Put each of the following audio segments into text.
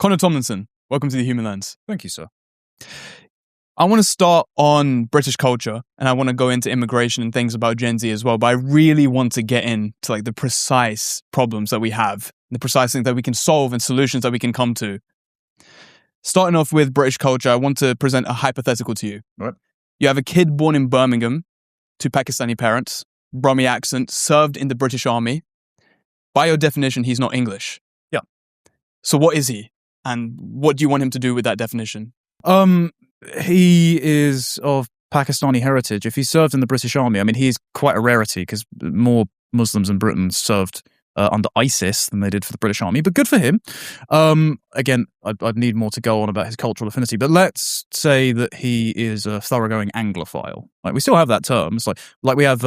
Connor Tomlinson, welcome to the Human Lens. Thank you, sir. I want to start on British culture, and I want to go into immigration and things about Gen Z as well, but I really want to get into like the precise problems that we have, the precise things that we can solve and solutions that we can come to. Starting off with British culture, I want to present a hypothetical to you. Right. You have a kid born in Birmingham to Pakistani parents, Brummy accent, served in the British Army. By your definition, he's not English. Yeah. So what is he? And what do you want him to do with that definition? He is of Pakistani heritage. If he served in the British Army, I mean, he's quite a rarity because more Muslims in Britain served under ISIS than they did for the British Army, but good for him. Again, I'd need more to go on about his cultural affinity, but let's say that he is a thoroughgoing Anglophile. Like, we still have that term. It's like we have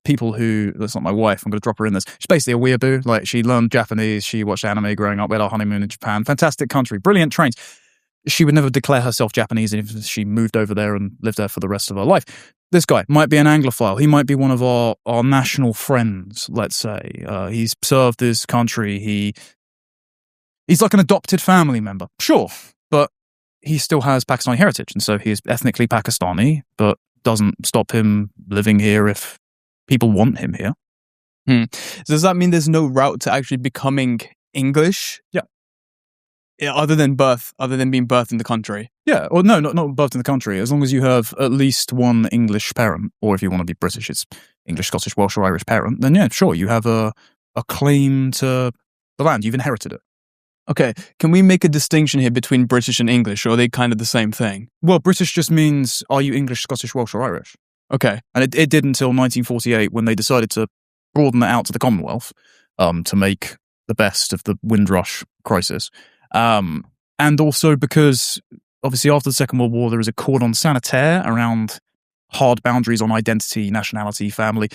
people who, that's not my wife, I'm going to drop her in this. She's basically a weeaboo. Like, she learned Japanese, she watched anime growing up, we had our honeymoon in Japan. Fantastic country, brilliant trains. She would never declare herself Japanese if she moved over there and lived there for the rest of her life. This guy might be an Anglophile. He might be one of our national friends, let's say. He's served this country. He's like an adopted family member. Sure, but he still has Pakistani heritage, and so he is ethnically Pakistani, but doesn't stop him living here if people want him here. So does that mean there's no route to actually becoming English? Yeah. Other than being birthed in the country? Yeah, or no, not birthed in the country. As long as you have at least one English parent, or if you want to be British, it's English, Scottish, Welsh, or Irish parent, then yeah, sure, you have a claim to the land. You've inherited it. Okay, can we make a distinction here between British and English, or are they kind of the same thing? Well, British just means, are you English, Scottish, Welsh, or Irish? Okay. And it did until 1948 when they decided to broaden it out to the Commonwealth to make the best of the Windrush crisis. And also because, obviously, after the Second World War, there is a cordon sanitaire around hard boundaries on identity, nationality, family.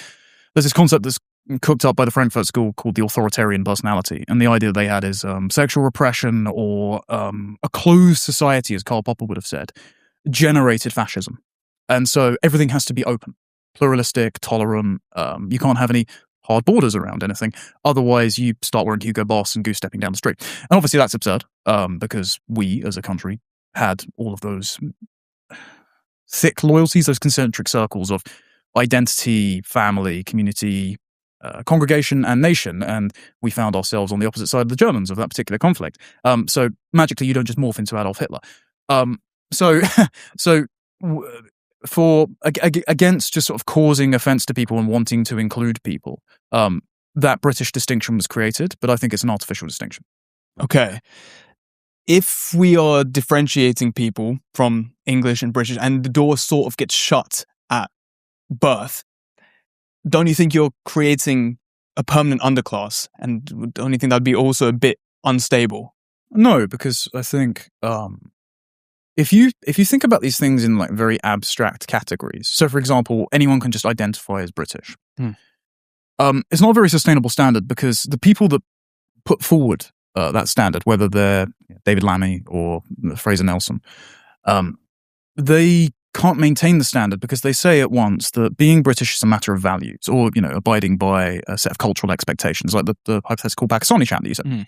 There's this concept that's cooked up by the Frankfurt School called the authoritarian personality. And the idea they had is sexual repression or a closed society, as Karl Popper would have said, generated fascism. And so everything has to be open, pluralistic, tolerant. You can't have any hard borders around anything. Otherwise, you start wearing Hugo Boss and goose stepping down the street. And obviously that's absurd because we, as a country, had all of those thick loyalties, those concentric circles of identity, family, community, congregation, and nation. And we found ourselves on the opposite side of the Germans of that particular conflict. So magically, you don't just morph into Adolf Hitler. Against just sort of causing offence to people and wanting to include people, that British distinction was created, but I think it's an artificial distinction. Okay. If we are differentiating people from English and British and the door sort of gets shut at birth, don't you think you're creating a permanent underclass? And don't you think that'd be also a bit unstable? No, because I think if you think about these things in like very abstract categories, so for example, anyone can just identify as British. It's not a very sustainable standard because the people that put forward that standard, whether they're David Lammy or Fraser Nelson, they can't maintain the standard because they say at once that being British is a matter of values or, abiding by a set of cultural expectations, like the hypothetical Pakistani chap that you said.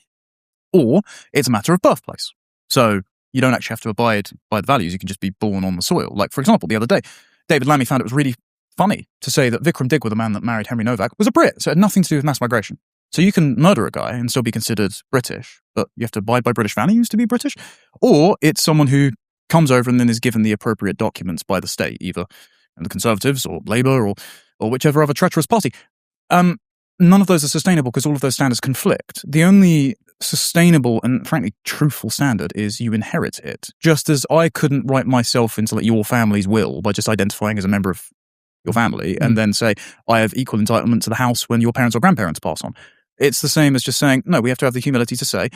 Or it's a matter of birthplace. So you don't actually have to abide by the values. You can just be born on the soil. Like, for example, the other day, David Lammy found it was really funny to say that Vikram Digwa, the man that married Henry Novak, was a Brit. So it had nothing to do with mass migration. So you can murder a guy and still be considered British, but you have to abide by British values to be British. Or it's someone who comes over and then is given the appropriate documents by the state, either the Conservatives or Labour or whichever other treacherous party. None of those are sustainable because all of those standards conflict. The only sustainable and frankly truthful standard is you inherit it. Just as I couldn't write myself into like your family's will by just identifying as a member of your family and then say I have equal entitlement to the house when your parents or grandparents pass on. It's the same as just saying, no, we have to have the humility to say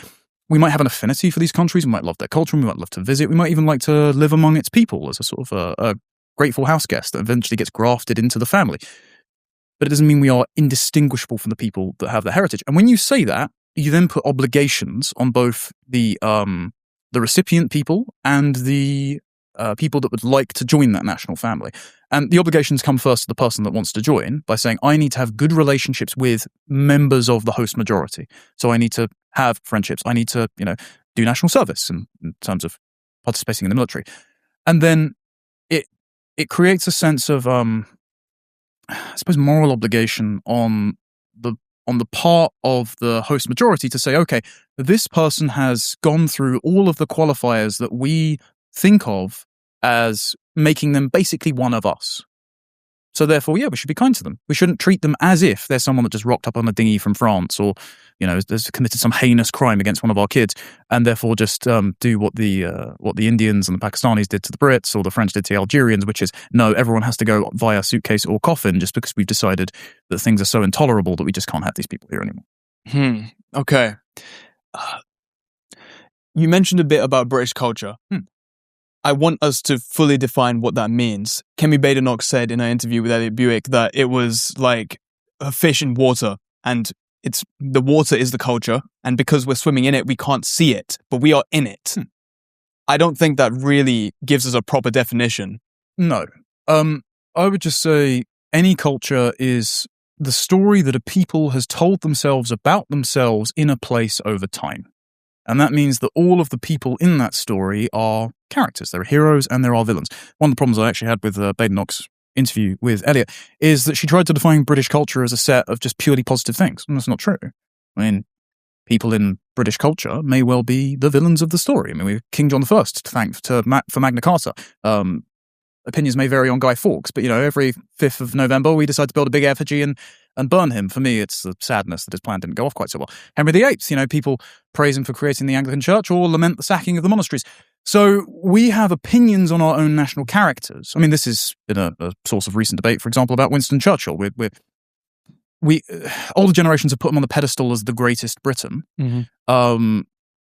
we might have an affinity for these countries, we might love their culture, we might love to visit, we might even like to live among its people as a sort of a grateful house guest that eventually gets grafted into the family. But it doesn't mean we are indistinguishable from the people that have the heritage. And when you say that, you then put obligations on both the recipient people and the people that would like to join that national family. And the obligations come first to the person that wants to join by saying, I need to have good relationships with members of the host majority. So I need to have friendships. I need to, do national service in terms of participating in the military. And then it creates a sense of, I suppose, moral obligation on the part of the host majority to say, okay, this person has gone through all of the qualifiers that we think of as making them basically one of us. So therefore, yeah, we should be kind to them. We shouldn't treat them as if they're someone that just rocked up on a dinghy from France or, has committed some heinous crime against one of our kids, and therefore just do what the Indians and the Pakistanis did to the Brits or the French did to the Algerians, which is, no, everyone has to go via suitcase or coffin just because we've decided that things are so intolerable that we just can't have these people here anymore. Okay. You mentioned a bit about British culture. I want us to fully define what that means. Kemi Badenoch said in an interview with Elliot Buick that it was like a fish in water, and the water is the culture, and because we're swimming in it, we can't see it, but we are in it. I don't think that really gives us a proper definition. No. I would just say any culture is the story that a people has told themselves about themselves in a place over time. And that means that all of the people in that story are characters. There are heroes and there are villains. One of the problems I actually had with Badenoch's interview with Elliot is that she tried to define British culture as a set of just purely positive things. And that's not true. I mean, people in British culture may well be the villains of the story. I mean, we have King John I to thank for Magna Carta. Opinions may vary on Guy Fawkes, but, every 5th of November, we decide to build a big effigy and burn him. For me, it's the sadness that his plan didn't go off quite so well. Henry VIII, people praise him for creating the Anglican Church or lament the sacking of the monasteries. So we have opinions on our own national characters. I mean, this has been a source of recent debate, for example, about Winston Churchill. Older generations have put him on the pedestal as the greatest Briton.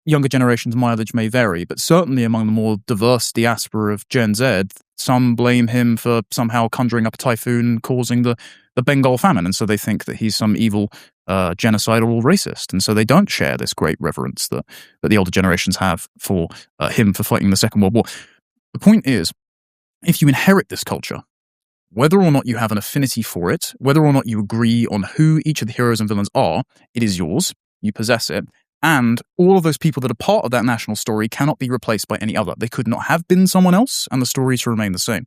Younger generations' mileage may vary, but certainly among the more diverse diaspora of Gen Z, some blame him for somehow conjuring up a typhoon causing the Bengal famine, and so they think that he's some evil genocidal racist, and so they don't share this great reverence that the older generations have for him for fighting the Second World War. The point is, if you inherit this culture, whether or not you have an affinity for it, whether or not you agree on who each of the heroes and villains are, it is yours, you possess it, and all of those people that are part of that national story cannot be replaced by any other. They could not have been someone else, and the story to remain the same.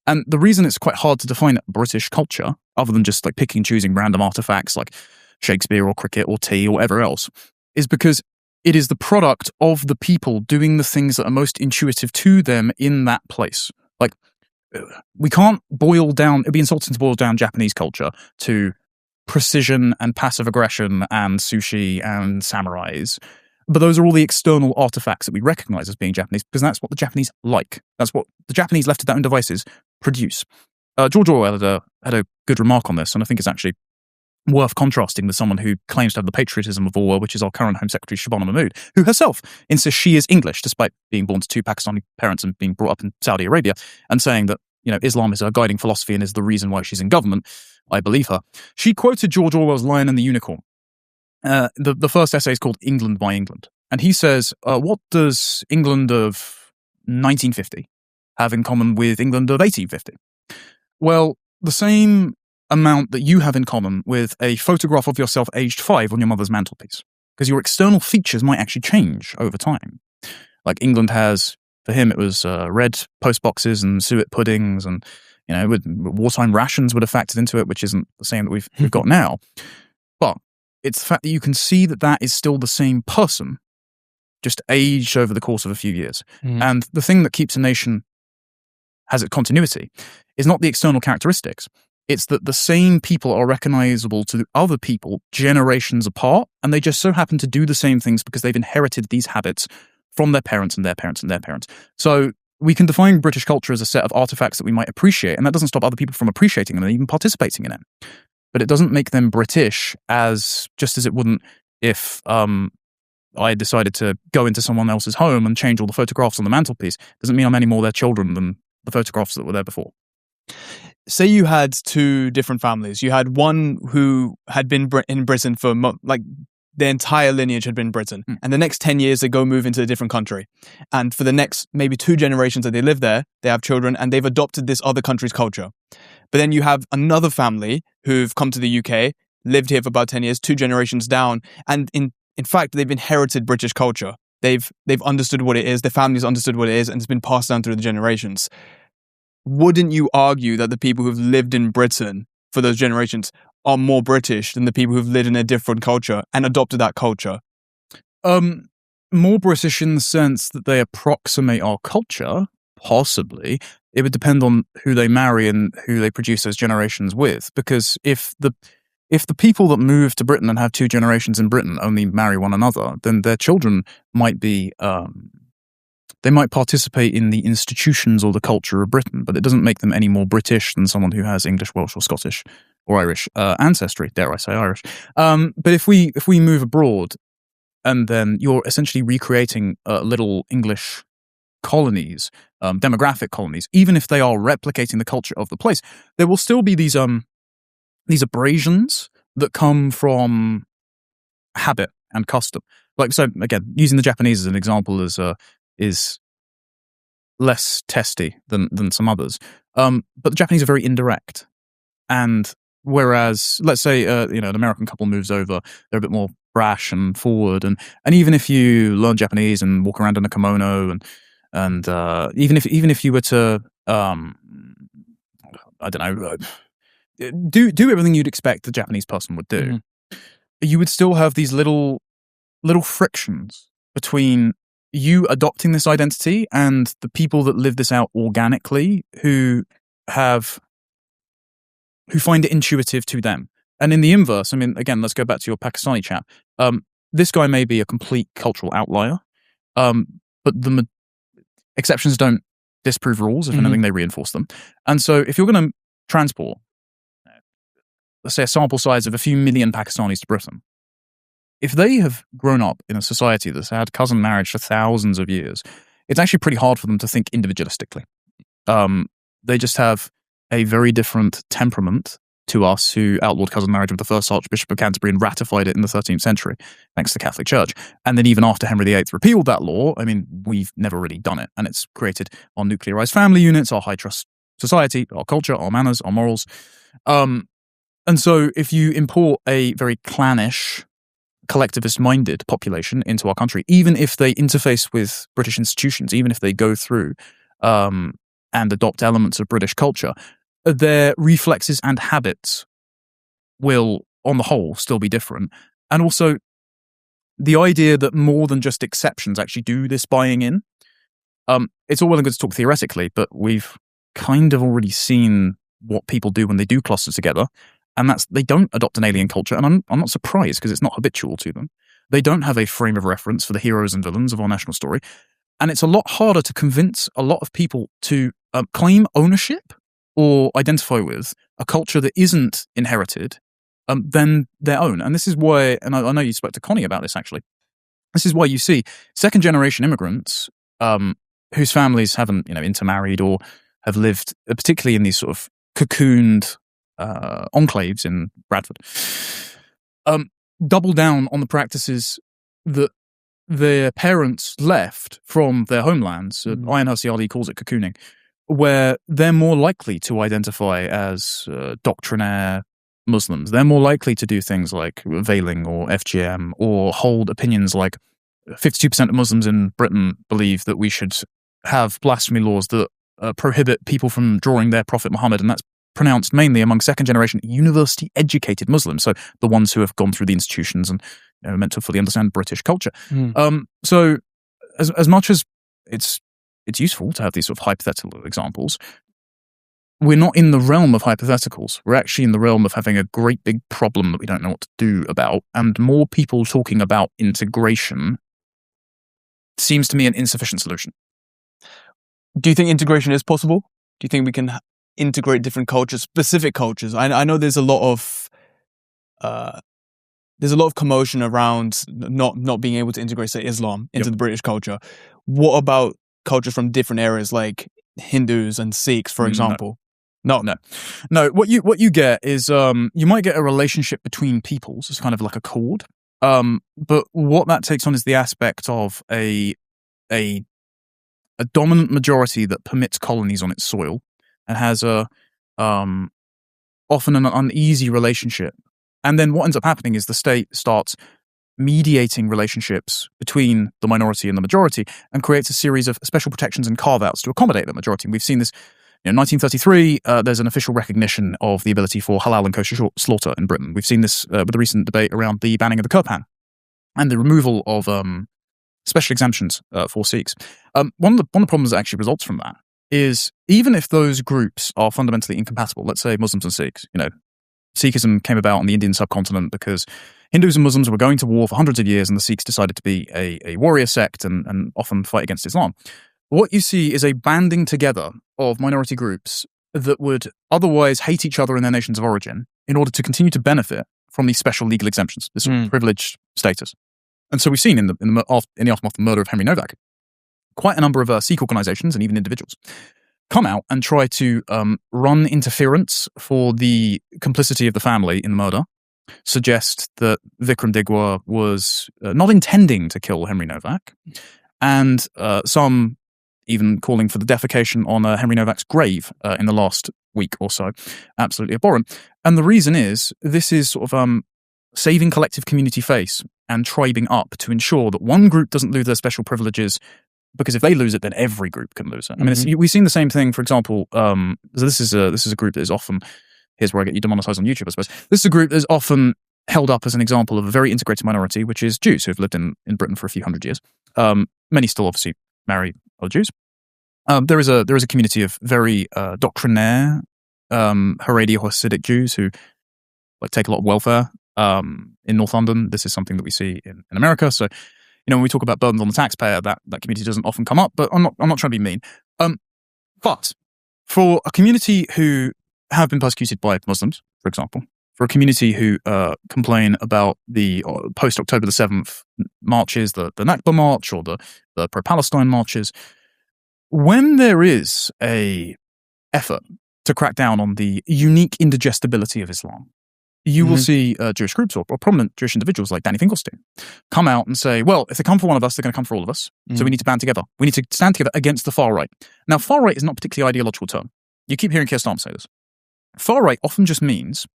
And the reason it's quite hard to define British culture, other than just like picking and choosing random artifacts like Shakespeare or cricket or tea or whatever else, is because it is the product of the people doing the things that are most intuitive to them in that place. Like, we can't boil down, it'd be insulting to boil down Japanese culture to precision and passive aggression and sushi and samurais. But those are all the external artifacts that we recognize as being Japanese because that's what the Japanese like. That's what the Japanese left to their own devices produce. George Orwell had a good remark on this, and I think it's actually worth contrasting with someone who claims to have the patriotism of Orwell, which is our current Home Secretary Shabana Mahmood, who herself insists she is English despite being born to 2 Pakistani parents and being brought up in Saudi Arabia, and saying that Islam is her guiding philosophy and is the reason why she's in government. I believe her. She quoted George Orwell's Lion and the Unicorn. The first essay is called England by England. And he says, what does England of 1950 have in common with England of 1850? Well, the same amount that you have in common with a photograph of yourself aged 5 on your mother's mantelpiece. Because your external features might actually change over time. Like England has, for him, it was red postboxes and suet puddings and wartime rations would have factored into it, which isn't the same that we've got now. But it's the fact that you can see that is still the same person, just aged over the course of a few years. And the thing that keeps a nation has its continuity is not the external characteristics. It's that the same people are recognizable to other people generations apart, and they just so happen to do the same things because they've inherited these habits from their parents and their parents and their parents. So we can define British culture as a set of artifacts that we might appreciate, and that doesn't stop other people from appreciating them and even participating in it. But it doesn't make them British just as it wouldn't if I decided to go into someone else's home and change all the photographs on the mantelpiece. Doesn't mean I'm any more their children than the photographs that were there before. Say you had 2 different families. You had one who had been in Britain for their entire lineage had been Britain. And the next 10 years, they go move into a different country. And for the next maybe 2 generations that they live there, they have children and they've adopted this other country's culture. But then you have another family who've come to the UK, lived here for about 10 years, 2 generations down. And in fact, they've inherited British culture. They've understood what it is. Their families understood what it is, and it's been passed down through the generations. Wouldn't you argue that the people who've lived in Britain for those generations are more British than the people who've lived in a different culture and adopted that culture? More British in the sense that they approximate our culture, possibly. It would depend on who they marry and who they produce those generations with. Because if the people that move to Britain and have 2 generations in Britain only marry one another, then their children might be they might participate in the institutions or the culture of Britain, but it doesn't make them any more British than someone who has English, Welsh, or Scottish or Irish ancestry. Dare I say Irish? But if we move abroad, and then you're essentially recreating little English colonies, demographic colonies, even if they are replicating the culture of the place, there will still be these abrasions that come from habit and custom. Like, so again, using the Japanese as an example is less testy than some others. But the Japanese are very indirect. And whereas, let's say, an American couple moves over, they're a bit more brash and forward. And even if you learn Japanese and walk around in a kimono and even if you were to, I don't know, do everything you'd expect the Japanese person would do, you would still have these little frictions between you adopting this identity and the people that live this out organically who find it intuitive to them. And in the inverse, I mean, again, let's go back to your Pakistani chap. This guy may be a complete cultural outlier, but the exceptions don't disprove rules. If anything, they reinforce them. And so if you're going to transport, let's say, a sample size of a few million Pakistanis to Britain, if they have grown up in a society that's had cousin marriage for thousands of years, it's actually pretty hard for them to think individualistically. They just have a very different temperament to us, who outlawed cousin marriage with the first Archbishop of Canterbury and ratified it in the 13th century, thanks to the Catholic Church. And then even after Henry VIII repealed that law, I mean, we've never really done it. And it's created our nuclearized family units, our high trust society, our culture, our manners, our morals. And so if you import a very clannish, collectivist-minded population into our country, even if they interface with British institutions, even if they go through and adopt elements of British culture, their reflexes and habits will, on the whole, still be different. And also, the idea that more than just exceptions actually do this buying in, it's all well and good to talk theoretically, but we've kind of already seen what people do when they do cluster together, and that's they don't adopt an alien culture, and I'm not surprised because it's not habitual to them. They don't have a frame of reference for the heroes and villains of our national story, and it's a lot harder to convince a lot of people to claim ownership or identify with a culture that isn't inherited than their own. And this is why, and I know you spoke to Connie about this actually, this is why you see second-generation immigrants whose families haven't intermarried or have lived, particularly in these sort of cocooned enclaves in Bradford, double down on the practices that their parents left from their homelands. Ayaan Hirsi Ali calls it cocooning, where they're more likely to identify as doctrinaire Muslims. They're more likely to do things like veiling or FGM, or hold opinions like 52% of Muslims in Britain believe that we should have blasphemy laws that prohibit people from drawing their Prophet Muhammad, and that's pronounced mainly among second-generation university-educated Muslims, so the ones who have gone through the institutions and are meant to fully understand British culture. So as much as it's useful to have these sort of hypothetical examples, we're not in the realm of hypotheticals. We're actually in the realm of having a great big problem that we don't know what to do about, and more people talking about integration seems to me an insufficient solution. Do you think integration is possible? Do you think we can integrate different cultures, specific cultures? I know there's a lot of commotion around not being able to integrate, say, Islam into the British culture. What about cultures from different areas, like Hindus and Sikhs, for example? No. What you get is you might get a relationship between peoples. It's kind of like a chord. But what that takes on is the aspect of a dominant majority that permits colonies on its soil and has often an uneasy relationship. And then what ends up happening is the state starts mediating relationships between the minority and the majority and creates a series of special protections and carve-outs to accommodate the majority. And we've seen this in 1933, there's an official recognition of the ability for halal and kosher slaughter in Britain. We've seen this with the recent debate around the banning of the curb ban and the removal of special exemptions for Sikhs. One of the problems that actually results from that is even if those groups are fundamentally incompatible, let's say Muslims and Sikhs, Sikhism came about on the Indian subcontinent because Hindus and Muslims were going to war for hundreds of years and the Sikhs decided to be a warrior sect and often fight against Islam. What you see is a banding together of minority groups that would otherwise hate each other in their nations of origin in order to continue to benefit from these special legal exemptions, this privileged status. And so we've seen in the aftermath of the murder of Henry Novak, quite a number of Sikh organizations and even individuals come out and try to run interference for the complicity of the family in the murder, suggest that Vikram Digwa was not intending to kill Henry Novak, and some even calling for the defecation on Henry Novak's grave in the last week or so. Absolutely abhorrent. And the reason is, this is sort of saving collective community face and tribing up to ensure that one group doesn't lose their special privileges, because if they lose it, then every group can lose it. I mean, we've seen the same thing, for example, so this is a group that is often, here's where I get you demonetized on YouTube, I suppose. This is a group that is often held up as an example of a very integrated minority, which is Jews who have lived in Britain for a few hundred years. Many still obviously marry other Jews. There is a community of very doctrinaire Haredi or Hasidic Jews who take a lot of welfare in North London. This is something that we see in America. So, when we talk about burdens on the taxpayer, that community doesn't often come up. But I'm not trying to be mean. But for a community who have been persecuted by Muslims, for example, for a community who complain about the post-October the 7th marches, the Nakba March or the pro-Palestine marches, when there is a effort to crack down on the unique indigestibility of Islam, you will see Jewish groups or prominent Jewish individuals like Danny Finkelstein come out and say, well, if they come for one of us, they're going to come for all of us. So we need to band together. We need to stand together against the far right. Now, far right is not a particularly ideological term. You keep hearing Keir Starmer say this. Far right often just means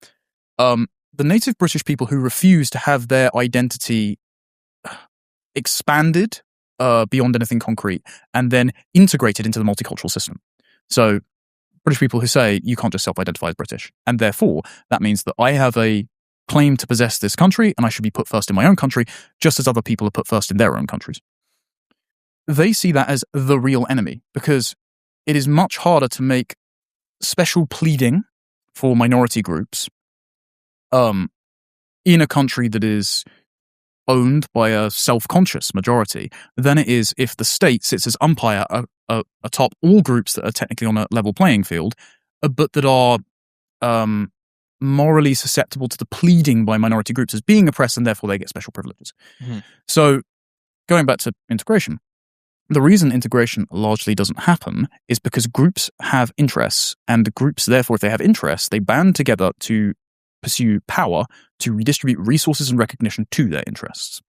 the native British people who refuse to have their identity expanded beyond anything concrete and then integrated into the multicultural system. So British people who say you can't just self-identify as British, and therefore that means that I have a claim to possess this country and I should be put first in my own country, just as other people are put first in their own countries. They see that as the real enemy because it is much harder to make special pleading for minority groups in a country that is owned by a self-conscious majority than it is if the state sits as umpire atop all groups that are technically on a level playing field, but that are morally susceptible to the pleading by minority groups as being oppressed, and therefore they get special privileges. So, going back to integration, the reason integration largely doesn't happen is because groups have interests, and the groups, therefore, if they have interests, they band together to pursue power to redistribute resources and recognition to their interests.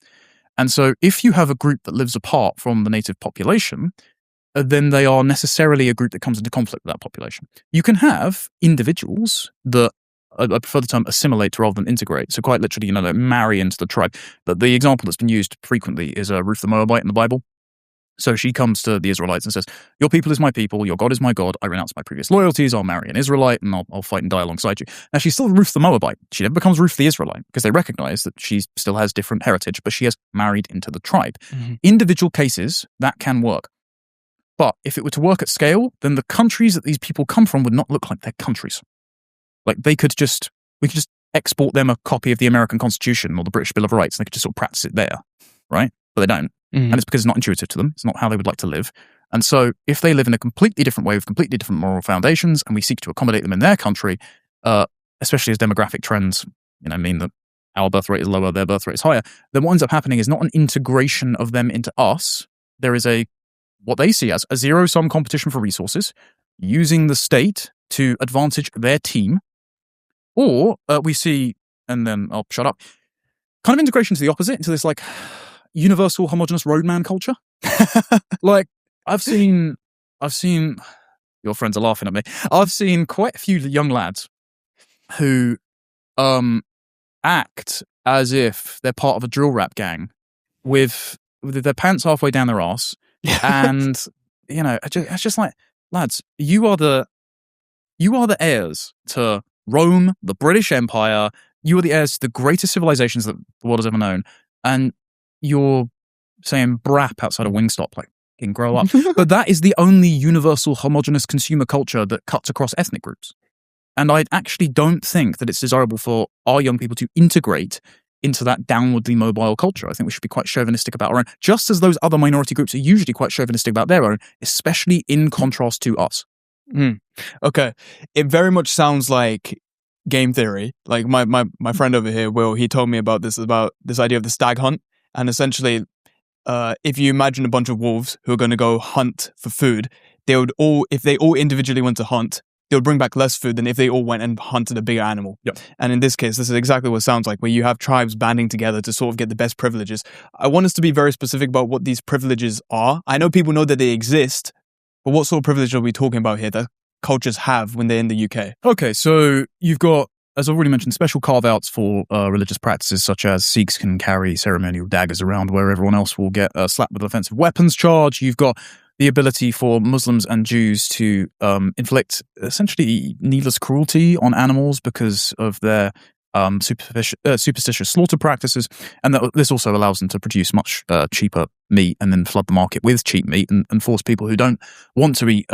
And so if you have a group that lives apart from the native population, then they are necessarily a group that comes into conflict with that population. You can have individuals that, I prefer the term assimilate rather than integrate, so quite literally, they marry into the tribe. But the example that's been used frequently is Ruth the Moabite in the Bible. So she comes to the Israelites and says, your people is my people, your God is my God, I renounce my previous loyalties, I'll marry an Israelite, and I'll fight and die alongside you. Now, she's still Ruth the Moabite. She never becomes Ruth the Israelite, because they recognize that she still has different heritage, but she has married into the tribe. Individual cases, that can work. But if it were to work at scale, then the countries that these people come from would not look like their countries. Like, we could just export them a copy of the American Constitution or the British Bill of Rights, and they could just sort of practice it there, right? But they don't. And it's because it's not intuitive to them. It's not how they would like to live. And so if they live in a completely different way with completely different moral foundations, and we seek to accommodate them in their country, especially as demographic trends mean that our birth rate is lower, their birth rate is higher, then what ends up happening is not an integration of them into us. There is what they see as a zero-sum competition for resources, using the state to advantage their team. Or we see, and then I'll shut up, kind of integration to the opposite, into this universal homogenous roadman culture. I've seen your friends are laughing at me. I've seen quite a few young lads who act as if they're part of a drill rap gang with their pants halfway down their arse. And, it's just like, lads, you are the heirs to Rome, the British Empire. You are the heirs to the greatest civilizations that the world has ever known. And you're saying brap outside a Wingstop, like, can grow up. But that is the only universal homogenous consumer culture that cuts across ethnic groups. And I actually don't think that it's desirable for our young people to integrate into that downwardly mobile culture. I think we should be quite chauvinistic about our own, just as those other minority groups are usually quite chauvinistic about their own, especially in contrast to us. Okay. It very much sounds like game theory. Like my friend over here, Will, he told me about this idea of the stag hunt. And essentially, if you imagine a bunch of wolves who are going to go hunt for food, if they all individually went to hunt, they would bring back less food than if they all went and hunted a bigger animal. Yep. And in this case, this is exactly what it sounds like, where you have tribes banding together to sort of get the best privileges. I want us to be very specific about what these privileges are. I know people know that they exist, but what sort of privilege are we talking about here that cultures have when they're in the UK? Okay, so you've got, as I've already mentioned, special carve-outs for religious practices, such as Sikhs can carry ceremonial daggers around where everyone else will get slapped with an offensive weapons charge. You've got the ability for Muslims and Jews to inflict essentially needless cruelty on animals because of their superstitious slaughter practices, and this also allows them to produce much cheaper meat and then flood the market with cheap meat and force people who don't want to eat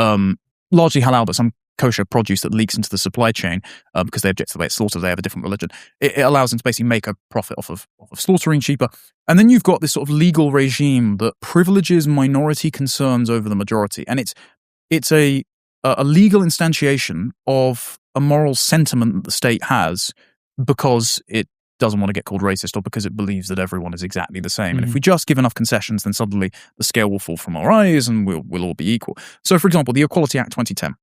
largely halal but some kosher produce that leaks into the supply chain because they object to the way it's slaughtered. They have a different religion. It allows them to basically make a profit off of slaughtering cheaper. And then you've got this sort of legal regime that privileges minority concerns over the majority, and it's a legal instantiation of a moral sentiment that the state has because it doesn't want to get called racist or because it believes that everyone is exactly the same. And if we just give enough concessions, then suddenly the scale will fall from our eyes and we'll all be equal. So, for example, the Equality Act 2010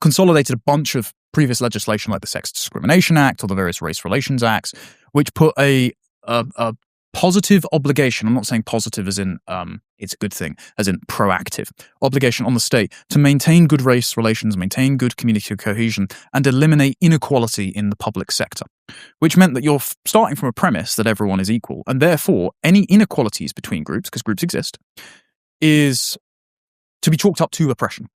consolidated a bunch of previous legislation like the Sex Discrimination Act or the various Race Relations Acts, which put a positive obligation, I'm not saying positive as in it's a good thing, as in proactive, obligation on the state to maintain good race relations, maintain good community cohesion, and eliminate inequality in the public sector, which meant that you're starting from a premise that everyone is equal, and therefore any inequalities between groups, because groups exist, is to be chalked up to oppression.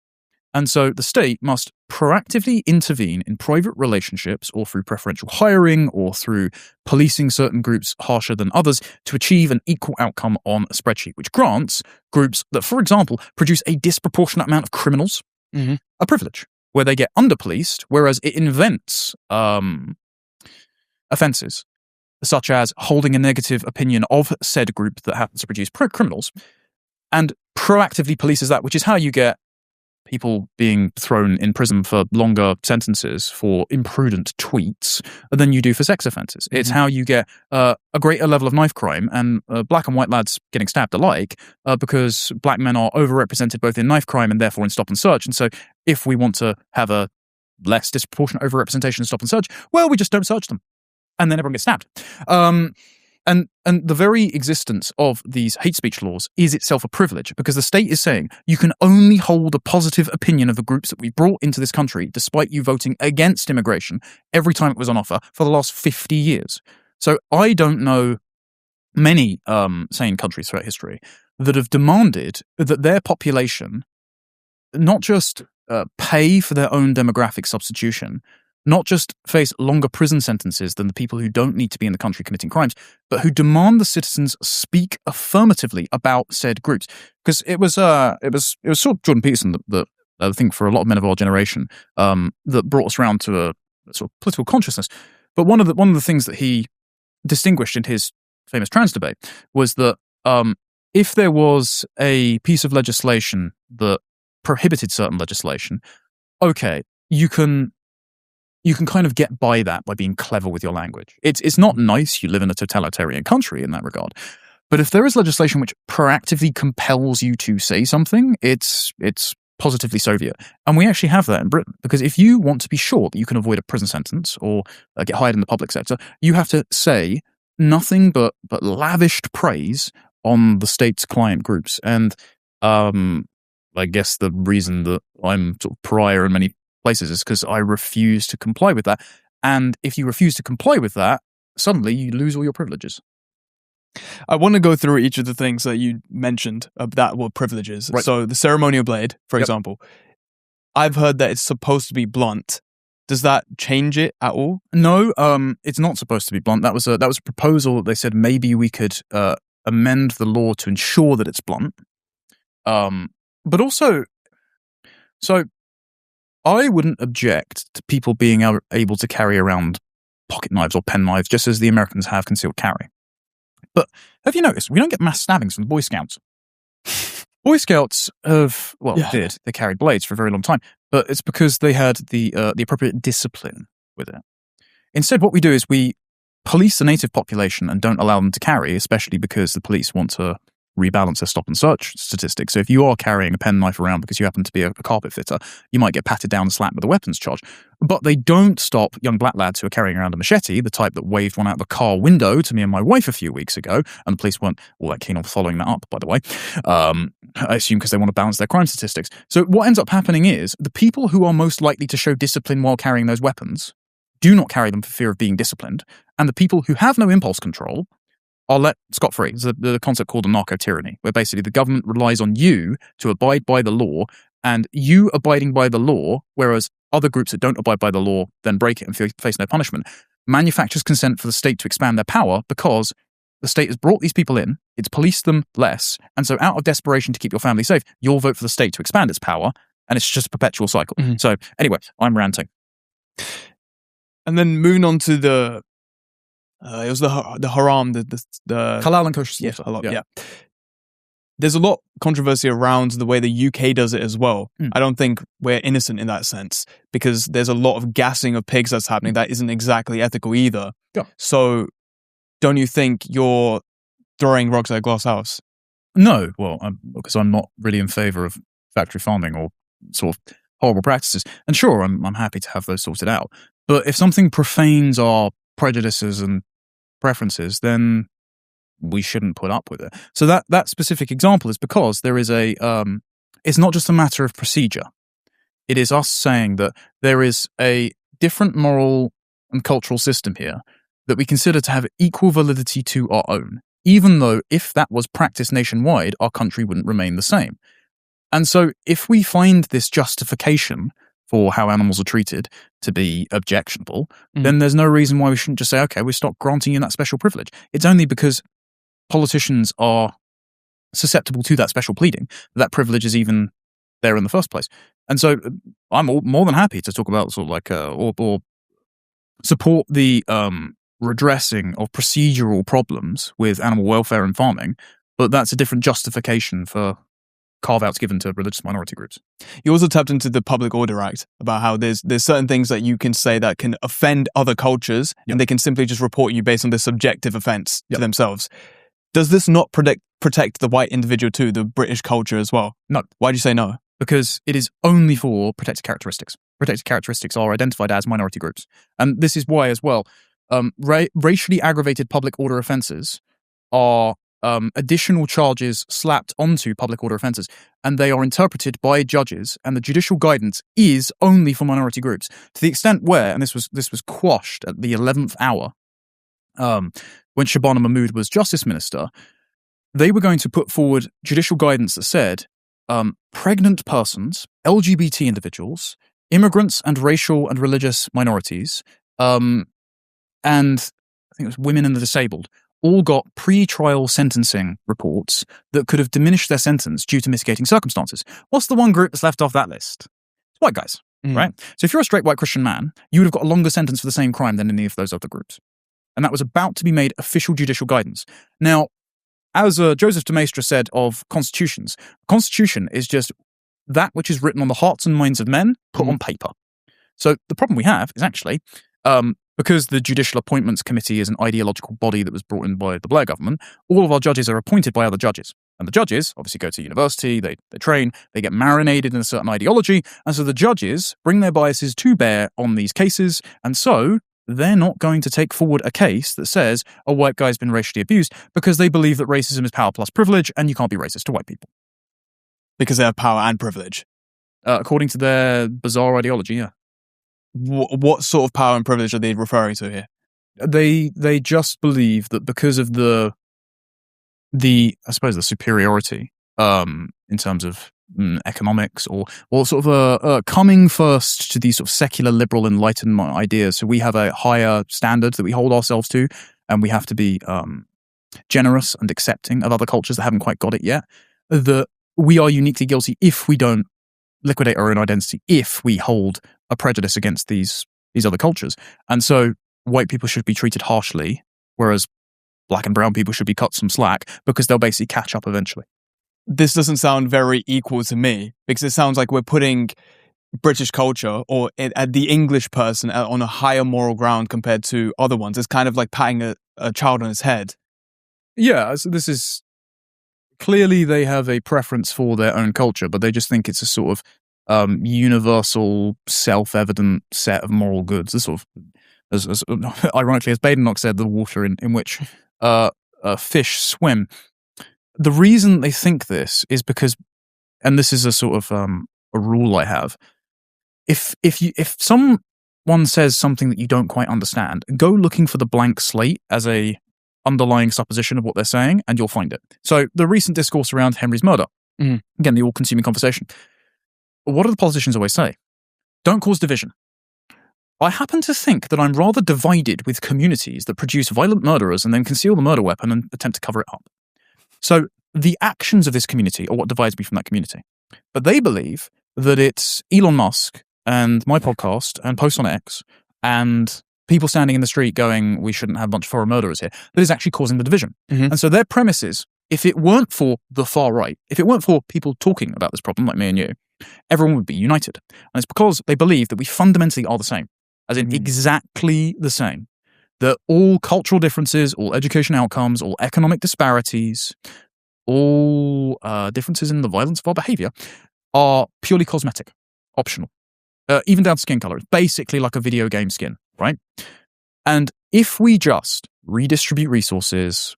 And so the state must proactively intervene in private relationships or through preferential hiring or through policing certain groups harsher than others to achieve an equal outcome on a spreadsheet, which grants groups that, for example, produce a disproportionate amount of criminals a privilege where they get under-policed, whereas it invents offences such as holding a negative opinion of said group that happens to produce criminals and proactively polices that, which is how you get people being thrown in prison for longer sentences for imprudent tweets than you do for sex offences. It's how you get a greater level of knife crime and black and white lads getting stabbed alike because black men are overrepresented both in knife crime and therefore in stop and search. And so if we want to have a less disproportionate overrepresentation in stop and search, well, we just don't search them. And then everyone gets stabbed. And the very existence of these hate speech laws is itself a privilege because the state is saying you can only hold a positive opinion of the groups that we brought into this country despite you voting against immigration every time it was on offer for the last 50 years. So I don't know many sane countries throughout history that have demanded that their population not just pay for their own demographic substitution, not just face longer prison sentences than the people who don't need to be in the country committing crimes, but who demand the citizens speak affirmatively about said groups. Because it was sort of Jordan Peterson that I think for a lot of men of our generation that brought us around to a sort of political consciousness. But one of the things that he distinguished in his famous trans debate was that if there was a piece of legislation that prohibited certain legislation, okay, you can kind of get by that by being clever with your language. It's not nice. You live in a totalitarian country in that regard. But if there is legislation which proactively compels you to say something, it's positively Soviet. And we actually have that in Britain. Because if you want to be sure that you can avoid a prison sentence or get hired in the public sector, you have to say nothing but lavished praise on the state's client groups. And I guess the reason that I'm sort of pariah in many places is because I refuse to comply with that. And if you refuse to comply with that, suddenly you lose all your privileges. I want to go through each of the things that you mentioned that were privileges. Right. So the ceremonial blade, for Yep. example, I've heard that it's supposed to be blunt. Does that change it at all? No, it's not supposed to be blunt. That was a proposal that they said maybe we could amend the law to ensure that it's blunt. But also, so I wouldn't object to people being able to carry around pocket knives or pen knives, just as the Americans have concealed carry. But have you noticed we don't get mass stabbings from the Boy Scouts? Boy Scouts did. They carried blades for a very long time, but it's because they had the appropriate discipline with it. Instead, what we do is we police the native population and don't allow them to carry, especially because the police want to rebalance their stop and search statistics. So if you are carrying a penknife around because you happen to be a carpet fitter, you might get patted down and slapped with a weapons charge. But they don't stop young black lads who are carrying around a machete, the type that waved one out the car window to me and my wife a few weeks ago, and the police weren't all that keen on following that up, by the way. I assume because they want to balance their crime statistics. So what ends up happening is the people who are most likely to show discipline while carrying those weapons do not carry them for fear of being disciplined, and the people who have no impulse control are let scot-free. It's the concept called a narco-tyranny, where basically the government relies on you to abide by the law, and you abiding by the law, whereas other groups that don't abide by the law then break it and face no punishment, manufactures consent for the state to expand their power because the state has brought these people in, it's policed them less, and so out of desperation to keep your family safe, you'll vote for the state to expand its power, and it's just a perpetual cycle. Mm-hmm. So anyway, I'm ranting. And then moving on to the it was the haram, the halal and kosher slaughter. Halal, yeah. There's a lot of controversy around the way the UK does it as well. I don't think we're innocent in that sense because there's a lot of gassing of pigs that's happening that isn't exactly ethical either. Yeah. So don't you think you're throwing rocks at a glass house? No, well, because I'm not really in favour of factory farming or sort of horrible practices. And sure, I'm happy to have those sorted out. But if something profanes our prejudices and preferences, then we shouldn't put up with it. So that specific example is because there is it's not just a matter of procedure. It is us saying that there is a different moral and cultural system here that we consider to have equal validity to our own, even though if that was practiced nationwide, our country wouldn't remain the same. And so if we find this justification for how animals are treated to be objectionable, then there's no reason why we shouldn't just say, okay, we stop granting you that special privilege. It's only because politicians are susceptible to that special pleading that privilege is even there in the first place. And so I'm more than happy to talk about sort of like or support the redressing of procedural problems with animal welfare and farming, but that's a different justification for carve-outs given to religious minority groups. You also tapped into the Public Order Act about how there's certain things that you can say that can offend other cultures, and they can simply just report you based on the subjective offence to themselves. Does this not protect the white individual too, the British culture as well? No. Why do you say no? Because it is only for protected characteristics. Protected characteristics are identified as minority groups. And this is why as well, racially aggravated public order offences are additional charges slapped onto public order offences, and they are interpreted by judges, and the judicial guidance is only for minority groups, to the extent where, and this was quashed at the 11th hour, when Shabana Mahmood was Justice Minister, they were going to put forward judicial guidance that said pregnant persons, LGBT individuals, immigrants and racial and religious minorities, and I think it was women and the disabled, all got pre-trial sentencing reports that could have diminished their sentence due to mitigating circumstances. What's the one group that's left off that list? It's white guys, right? So if you're a straight white Christian man, you would have got a longer sentence for the same crime than any of those other groups. And that was about to be made official judicial guidance. Now, as Joseph de Maistre said of constitutions, Constitution is just that which is written on the hearts and minds of men put on paper. So the problem we have is actually, because the Judicial Appointments Committee is an ideological body that was brought in by the Blair government, all of our judges are appointed by other judges. And the judges obviously go to university, they train, they get marinated in a certain ideology, and so the judges bring their biases to bear on these cases, and so they're not going to take forward a case that says a white guy's been racially abused because they believe that racism is power plus privilege and you can't be racist to white people. Because they have power and privilege. According to their bizarre ideology, yeah. What sort of power and privilege are they referring to here? They just believe that because of the I suppose the superiority in terms of economics or sort of coming first to these sort of secular liberal enlightenment ideas. So we have a higher standard that we hold ourselves to, and we have to be generous and accepting of other cultures that haven't quite got it yet. That we are uniquely guilty if we don't liquidate our own identity, if we hold a prejudice against these other cultures. And so white people should be treated harshly, whereas black and brown people should be cut some slack because they'll basically catch up eventually. This doesn't sound very equal to me, because it sounds like we're putting British culture or the English person on a higher moral ground compared to other ones. It's kind of like patting a child on his head. Yeah, so this is clearly they have a preference for their own culture, but they just think it's a sort of universal, self-evident set of moral goods. This sort of, as ironically, as Badenoch said, the water in which fish swim. The reason they think this is because, and this is a sort of a rule I have, if someone says something that you don't quite understand, go looking for the blank slate as a underlying supposition of what they're saying, and you'll find it. So the recent discourse around Henry's murder, again, the all-consuming conversation. What do the politicians always say? Don't cause division. I happen to think that I'm rather divided with communities that produce violent murderers and then conceal the murder weapon and attempt to cover it up. So the actions of this community are what divides me from that community. But they believe that it's Elon Musk and my podcast and posts on X and people standing in the street going, we shouldn't have a bunch of foreign murderers here, that is actually causing the division. And so their premise is, if it weren't for the far right, if it weren't for people talking about this problem like me and you, everyone would be united. And it's because they believe that we fundamentally are the same, as in exactly the same. That all cultural differences, all education outcomes, all economic disparities, all differences in the violence of our behavior are purely cosmetic, optional, even down to skin color. It's basically like a video game skin, right? And if we just redistribute resources,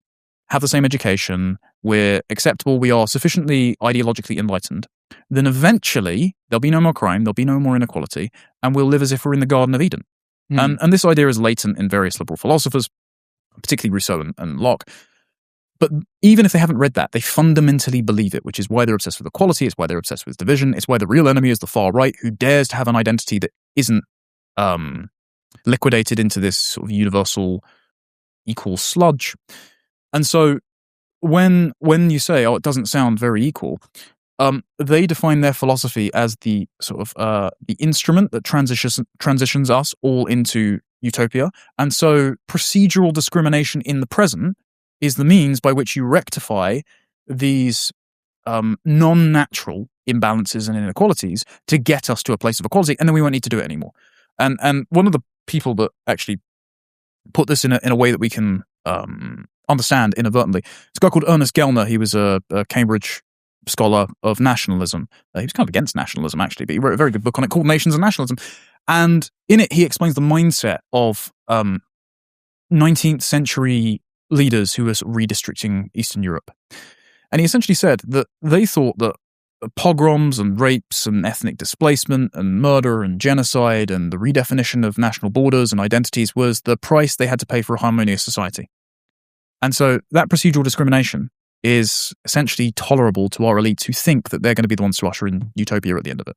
have the same education, we're acceptable, we are sufficiently ideologically enlightened, then eventually there'll be no more crime, there'll be no more inequality, and we'll live as if we're in the Garden of Eden. And this idea is latent in various liberal philosophers, particularly Rousseau and Locke. But even if they haven't read that, they fundamentally believe it, which is why they're obsessed with equality, it's why they're obsessed with division, it's why the real enemy is the far right, who dares to have an identity that isn't liquidated into this sort of universal equal sludge. And so when you say, oh, it doesn't sound very equal, they define their philosophy as the sort of the instrument that transitions us all into utopia. And so procedural discrimination in the present is the means by which you rectify these non-natural imbalances and inequalities to get us to a place of equality, and then we won't need to do it anymore. And one of the people that actually put this in a way that we can understand inadvertently, it's a guy called Ernest Gellner. He was a Cambridge scholar of nationalism. He was kind of against nationalism, actually, but he wrote a very good book on it called Nations and Nationalism. And in it, he explains the mindset of 19th century leaders who were redistricting Eastern Europe. And he essentially said that they thought that pogroms and rapes and ethnic displacement and murder and genocide and the redefinition of national borders and identities was the price they had to pay for a harmonious society. And so that procedural discrimination is essentially tolerable to our elites who think that they're going to be the ones to usher in utopia at the end of it.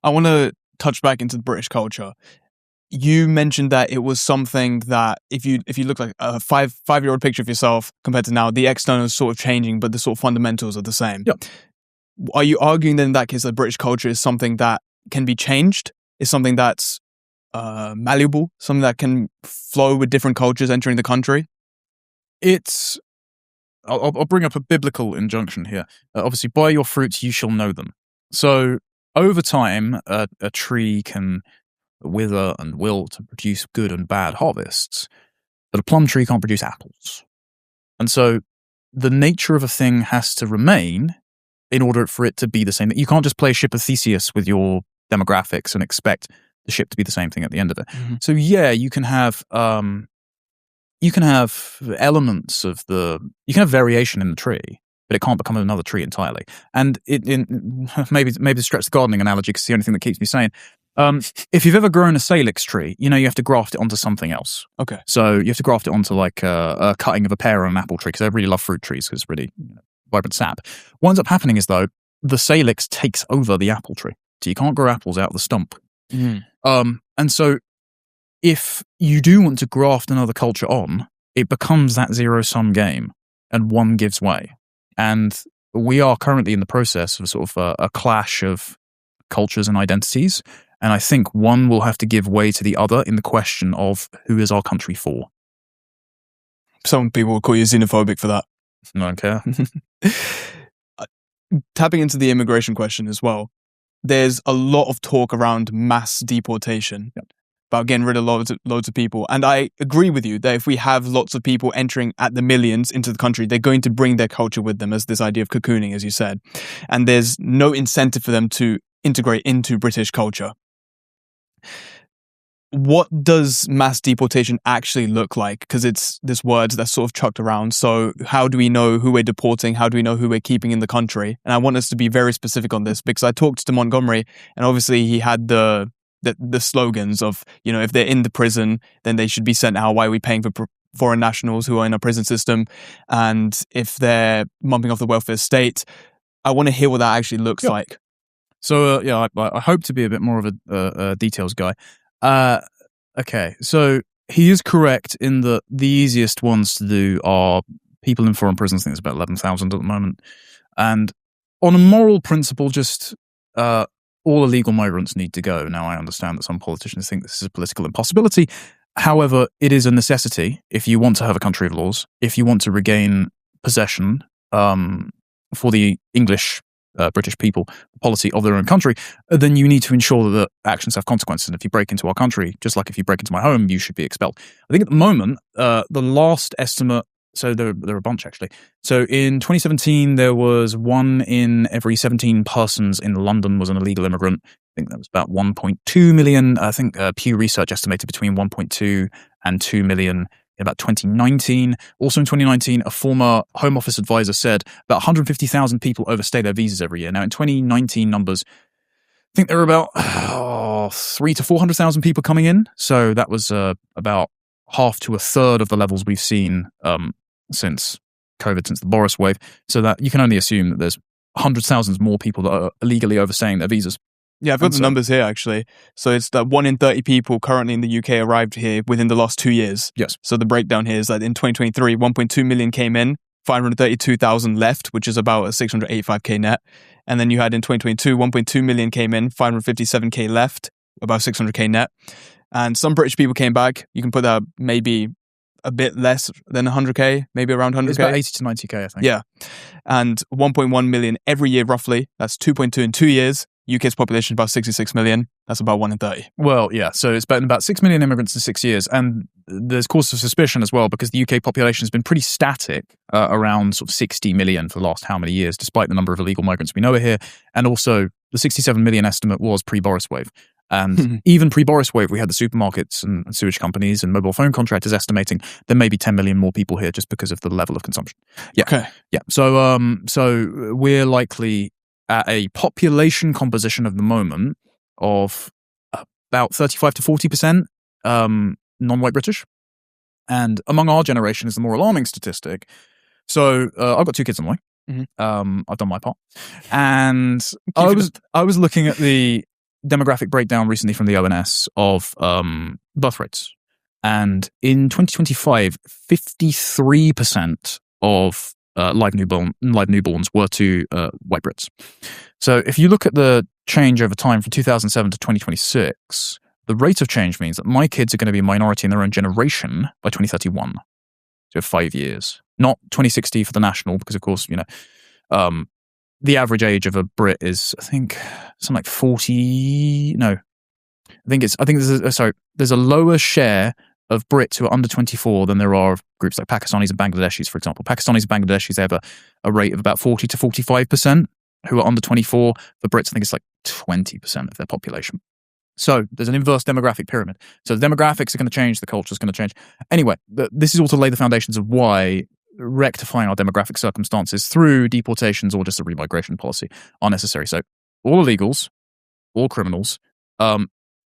I want to touch back into the British culture. You mentioned that it was something that if you look like a five-year-old picture of yourself compared to now, the external is sort of changing, but the sort of fundamentals are the same. Yeah. Are you arguing then in that case that British culture is something that can be changed, is something that's malleable, something that can flow with different cultures entering the country? I'll bring up a biblical injunction here. Obviously, by your fruits you shall know them. So over time, a tree can wither and wilt to produce good and bad harvests, but a plum tree can't produce apples. And so the nature of a thing has to remain in order for it to be the same. You can't just play ship of Theseus with your demographics and expect the ship to be the same thing at the end of it. Mm-hmm. So yeah, you can have elements of you can have variation in the tree, but it can't become another tree entirely. And maybe to stretch the gardening analogy, because it's the only thing that keeps me sane, If you've ever grown a salix tree, you have to graft it onto something else. Okay. So you have to graft it onto like a cutting of a pear or an apple tree, because I really love fruit trees because it's really vibrant sap. What ends up happening is, though, the salix takes over the apple tree. So you can't grow apples out of the stump. Mm. And so if you do want to graft another culture on, it becomes that zero-sum game, and one gives way. And we are currently in the process of sort of a clash of cultures and identities. And I think one will have to give way to the other in the question of who is our country for. Some people will call you xenophobic for that. I don't care. Tapping into the immigration question as well, there's a lot of talk around mass deportation, about getting rid of loads of people. And I agree with you that if we have lots of people entering at the millions into the country, they're going to bring their culture with them, as this idea of cocooning, as you said. And there's no incentive for them to integrate into British culture. What does mass deportation actually look like? Because it's this word that's sort of chucked around. So how do we know who we're deporting? How do we know who we're keeping in the country? And I want us to be very specific on this, because I talked to Montgomery, and obviously he had the slogans of, if they're in the prison, then they should be sent out. Why are we paying for foreign nationals who are in a prison system? And if they're mumping off the welfare state, I want to hear what that actually looks like. So, I hope to be a bit more of a details guy. Okay, so he is correct in that the easiest ones to do are people in foreign prisons. I think it's about 11,000 at the moment. And on a moral principle, just all illegal migrants need to go. Now, I understand that some politicians think this is a political impossibility. However, it is a necessity if you want to have a country of laws, if you want to regain possession for the English British people, the policy of their own country, then you need to ensure that actions have consequences. And if you break into our country, just like if you break into my home, you should be expelled. I think at the moment, the last estimate, so there are a bunch actually. So in 2017, there was 1 in every 17 persons in London was an illegal immigrant. I think that was about 1.2 million. I think Pew Research estimated between 1.2 and 2 million in about 2019. Also in 2019, a former Home Office advisor said about 150,000 people overstay their visas every year. Now in 2019 numbers, I think there were about 300,000 to 400,000 people coming in. So that was about half to a third of the levels we've seen since COVID, since the Boris wave. So that you can only assume that there's hundreds of thousands more people that are illegally overstaying their visas. Yeah, I've got the numbers here, actually. So it's that 1 in 30 people currently in the UK arrived here within the last 2 years. Yes. So the breakdown here is that in 2023, 1.2 million came in, 532,000 left, which is about a 685k net. And then you had in 2022, 1.2 million came in, 557k left, about 600k net. And some British people came back. You can put that maybe a bit less than 100k, maybe around 100k. It's about 80 to 90k, I think. Yeah. And 1.1 million every year, roughly. That's 2.2 in 2 years. UK's population is about 66 million. That's about 1 in 30. Well, yeah. So it's been about 6 million immigrants in 6 years. And there's cause for suspicion as well, because the UK population has been pretty static around sort of 60 million for the last how many years, despite the number of illegal migrants we know are here. And also the 67 million estimate was pre-Boris wave. And even pre-Boris wave, we had the supermarkets and sewage companies and mobile phone contractors estimating there may be 10 million more people here just because of the level of consumption. Yeah. Okay. Yeah. So we're likely at a population composition of the moment of about 35 to 40% non-white British. And among our generation is the more alarming statistic. So I've got 2 kids on the way. Mm-hmm. I've done my part. And I was looking at the demographic breakdown recently from the ONS of birth rates. And in 2025, 53% of live newborns were to white Brits. So if you look at the change over time from 2007 to 2026, the rate of change means that my kids are going to be a minority in their own generation by 2031. So 5 years. Not 2060 for the national, because of course, the average age of a Brit is, I think, something like 40. No, there's a lower share of Brits who are under 24 than there are of groups like Pakistanis and Bangladeshis, for example. Pakistanis and Bangladeshis, they have a rate of about 40 to 45% who are under 24. For Brits, I think it's like 20% of their population. So there's an inverse demographic pyramid. So the demographics are going to change, the culture is going to change. Anyway, this is all to lay the foundations of why rectifying our demographic circumstances through deportations or just a remigration policy are necessary. So all illegals, all criminals,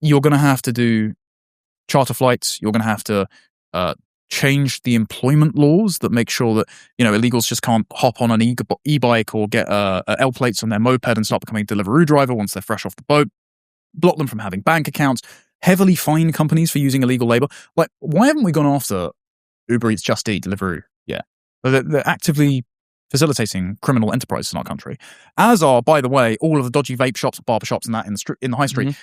you're going to have to do charter flights. You're going to have to change the employment laws that make sure that, illegals just can't hop on an e-bike or get L plates on their moped and start becoming a Deliveroo driver once they're fresh off the boat. Block them from having bank accounts. Heavily fine companies for using illegal labor. Like, why haven't we gone after Uber Eats, Just Eat, Deliveroo? Yeah. They're actively facilitating criminal enterprises in our country, as are, by the way, all of the dodgy vape shops, barber shops, and that in the high street.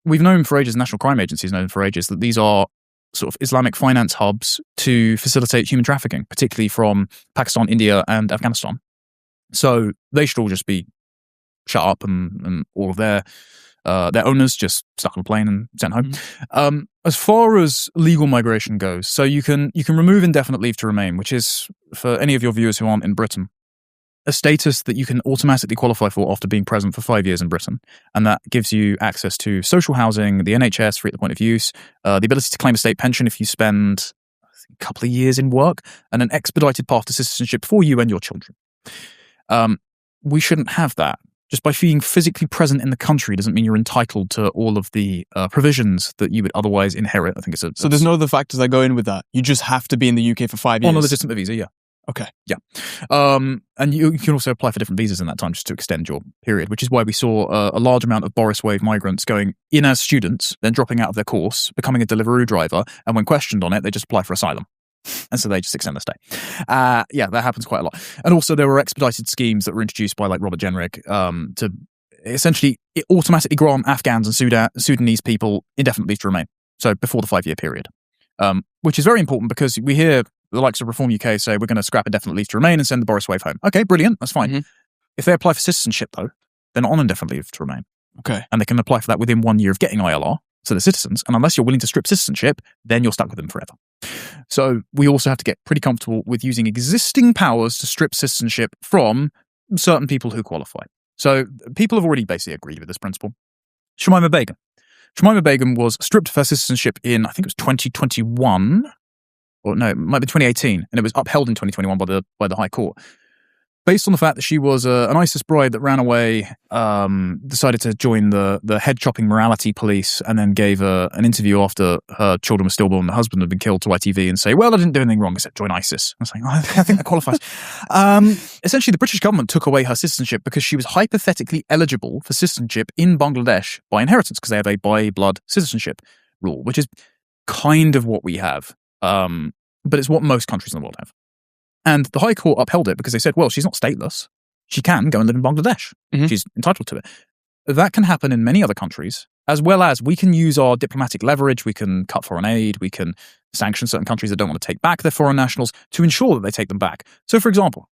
We've known for ages, National Crime Agency has known for ages, that these are sort of Islamic finance hubs to facilitate human trafficking, particularly from Pakistan, India, and Afghanistan. So they should all just be shut up and all of their owners just stuck on a plane and sent home. As far as legal migration goes, so you can remove indefinite leave to remain, which is, for any of your viewers who aren't in Britain, a status that you can automatically qualify for after being present for 5 years in Britain. And that gives you access to social housing, the NHS free at the point of use, the ability to claim a state pension if you spend a couple of years in work, and an expedited path to citizenship for you and your children. We shouldn't have that. Just by being physically present in the country doesn't mean you're entitled to all of the provisions that you would otherwise inherit. I think it's so there's no other factors that go in with that. You just have to be in the UK for 5 years. On a legitimate visa, yeah. Okay. Yeah. And you can also apply for different visas in that time just to extend your period, which is why we saw a large amount of Boris Wave migrants going in as students, then dropping out of their course, becoming a Deliveroo driver, and when questioned on it, they just apply for asylum. And so they just extend their stay. Yeah, that happens quite a lot. And also there were expedited schemes that were introduced by like Robert Jenrick to essentially automatically grant Afghans and Sudanese people indefinite leave to remain. So before the 5-year period, which is very important because we hear the likes of Reform UK say we're going to scrap indefinite leave to remain and send the Boris Wave home. Okay, brilliant. That's fine. If they apply for citizenship, though, they're not on indefinite leave to remain. Okay. And they can apply for that within 1 year of getting ILR. So they're citizens. And unless you're willing to strip citizenship, then you're stuck with them forever. So we also have to get pretty comfortable with using existing powers to strip citizenship from certain people who qualify. So people have already basically agreed with this principle. Shamima Begum was stripped of her citizenship in, I think it was 2021. Or no, it might be 2018, and it was upheld in 2021 by the High Court, based on the fact that she was an ISIS bride that ran away, decided to join the head-chopping morality police, and then gave an interview after her children were stillborn and the husband had been killed to ITV and say, well, I didn't do anything wrong except join ISIS. I was like, I think that qualifies. Essentially, the British government took away her citizenship because she was hypothetically eligible for citizenship in Bangladesh by inheritance, because they have a by-blood citizenship rule, which is kind of what we have. But it's what most countries in the world have. And the High Court upheld it because they said, well, she's not stateless. She can go and live in Bangladesh. She's entitled to it. That can happen in many other countries, as well as we can use our diplomatic leverage. We can cut foreign aid. We can sanction certain countries that don't want to take back their foreign nationals to ensure that they take them back. So, for example,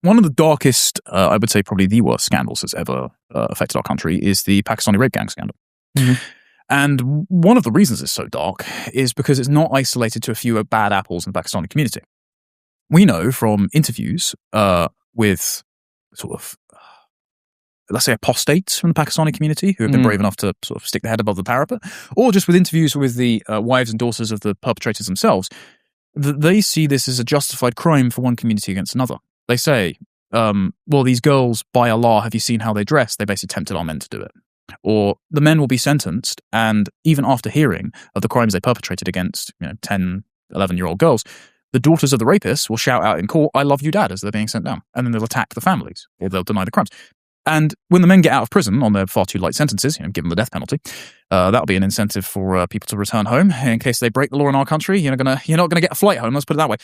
one of the darkest, I would say probably the worst scandals that's ever affected our country is the Pakistani rape gang scandal. And one of the reasons it's so dark is because it's not isolated to a few bad apples in the Pakistani community. We know from interviews with sort of, let's say, apostates from the Pakistani community who have been brave enough to sort of stick their head above the parapet, or just with interviews with the wives and daughters of the perpetrators themselves, that they see this as a justified crime for one community against another. They say, well, these girls, by Allah, have you seen how they dress? They basically tempted our men to do it. Or the men will be sentenced, and even after hearing of the crimes they perpetrated against 10, 11-year-old girls, the daughters of the rapists will shout out in court, I love you, Dad, as they're being sent down. And then they'll attack the families, or they'll deny the crimes. And when the men get out of prison on their far too light sentences, give them the death penalty, that'll be an incentive for people to return home. In case they break the law in our country, you're not gonna get a flight home, let's put it that way.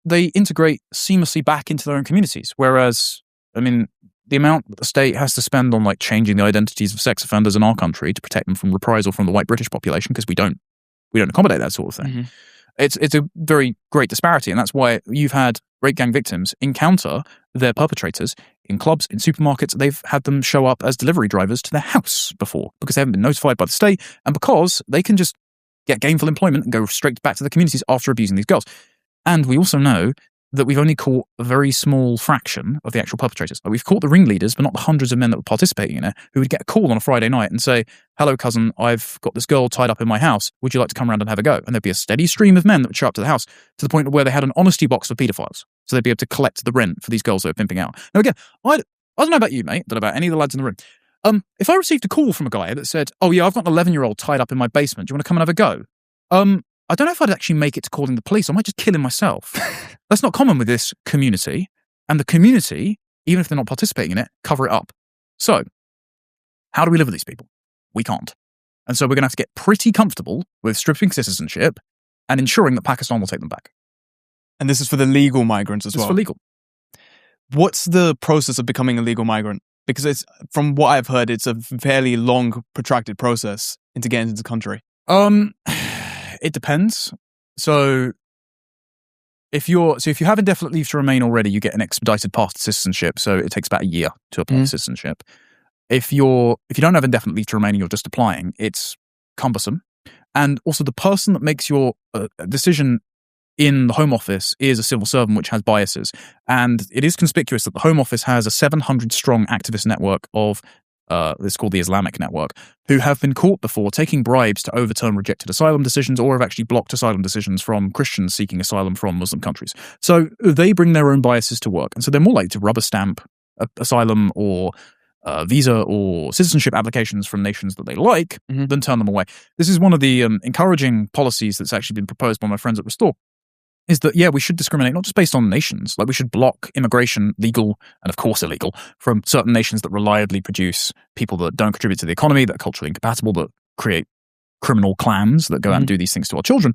They integrate seamlessly back into their own communities. Whereas, the amount that the state has to spend on changing the identities of sex offenders in our country to protect them from reprisal from the white British population, because we don't accommodate that sort of thing. It's a very great disparity, and that's why you've had rape gang victims encounter their perpetrators in clubs, in supermarkets. They've had them show up as delivery drivers to their house before because they haven't been notified by the state, and because they can just get gainful employment and go straight back to the communities after abusing these girls. And we also know that we've only caught a very small fraction of the actual perpetrators. We've caught the ringleaders, but not the hundreds of men that were participating in it, who would get a call on a Friday night and say, hello, cousin, I've got this girl tied up in my house. Would you like to come around and have a go? And there'd be a steady stream of men that would show up to the house, to the point where they had an honesty box for paedophiles. So they'd be able to collect the rent for these girls that were pimping out. Now, again, I don't know about you, mate. I don't know about any of the lads in the room. If I received a call from a guy that said, "Oh yeah, I've got an 11-year-old tied up in my basement. Do you want to come and have a go?" I don't know if I'd actually make it to calling the police. I might just kill him myself. That's not common with this community. And the community, even if they're not participating in it, cover it up. So, how do we live with these people? We can't. And so we're going to have to get pretty comfortable with stripping citizenship and ensuring that Pakistan will take them back. And this is for the legal migrants as well? It's for legal. What's the process of becoming a legal migrant? Because it's, from what I've heard, it's a fairly long, protracted process into getting into the country. It depends. So if you have indefinite leave to remain already, you get an expedited path to citizenship. So it takes about a year to apply for citizenship. If you don't have indefinite leave to remain and you're just applying, it's cumbersome. And also the person that makes your decision in the Home Office is a civil servant, which has biases. And it is conspicuous that the Home Office has a 700-strong activist network of, it's called the Islamic Network, who have been caught before taking bribes to overturn rejected asylum decisions or have actually blocked asylum decisions from Christians seeking asylum from Muslim countries. So they bring their own biases to work. And so they're more likely to rubber stamp asylum or visa or citizenship applications from nations that they like than turn them away. This is one of the encouraging policies that's actually been proposed by my friends at Restore, is that, yeah, we should discriminate not just based on nations. Like, we should block immigration, legal and of course illegal, from certain nations that reliably produce people that don't contribute to the economy, that are culturally incompatible, that create criminal clans that go out and do these things to our children.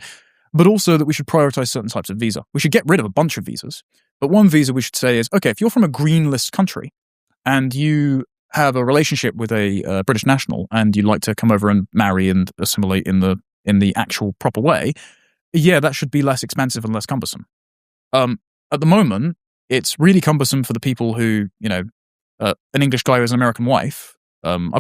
But also that we should prioritize certain types of visa. We should get rid of a bunch of visas. But one visa we should say is, okay, if you're from a green list country and you have a relationship with a British national and you'd like to come over and marry and assimilate in the actual proper way, yeah, that should be less expensive and less cumbersome. At the moment, it's really cumbersome for the people who, an English guy who has an American wife. I've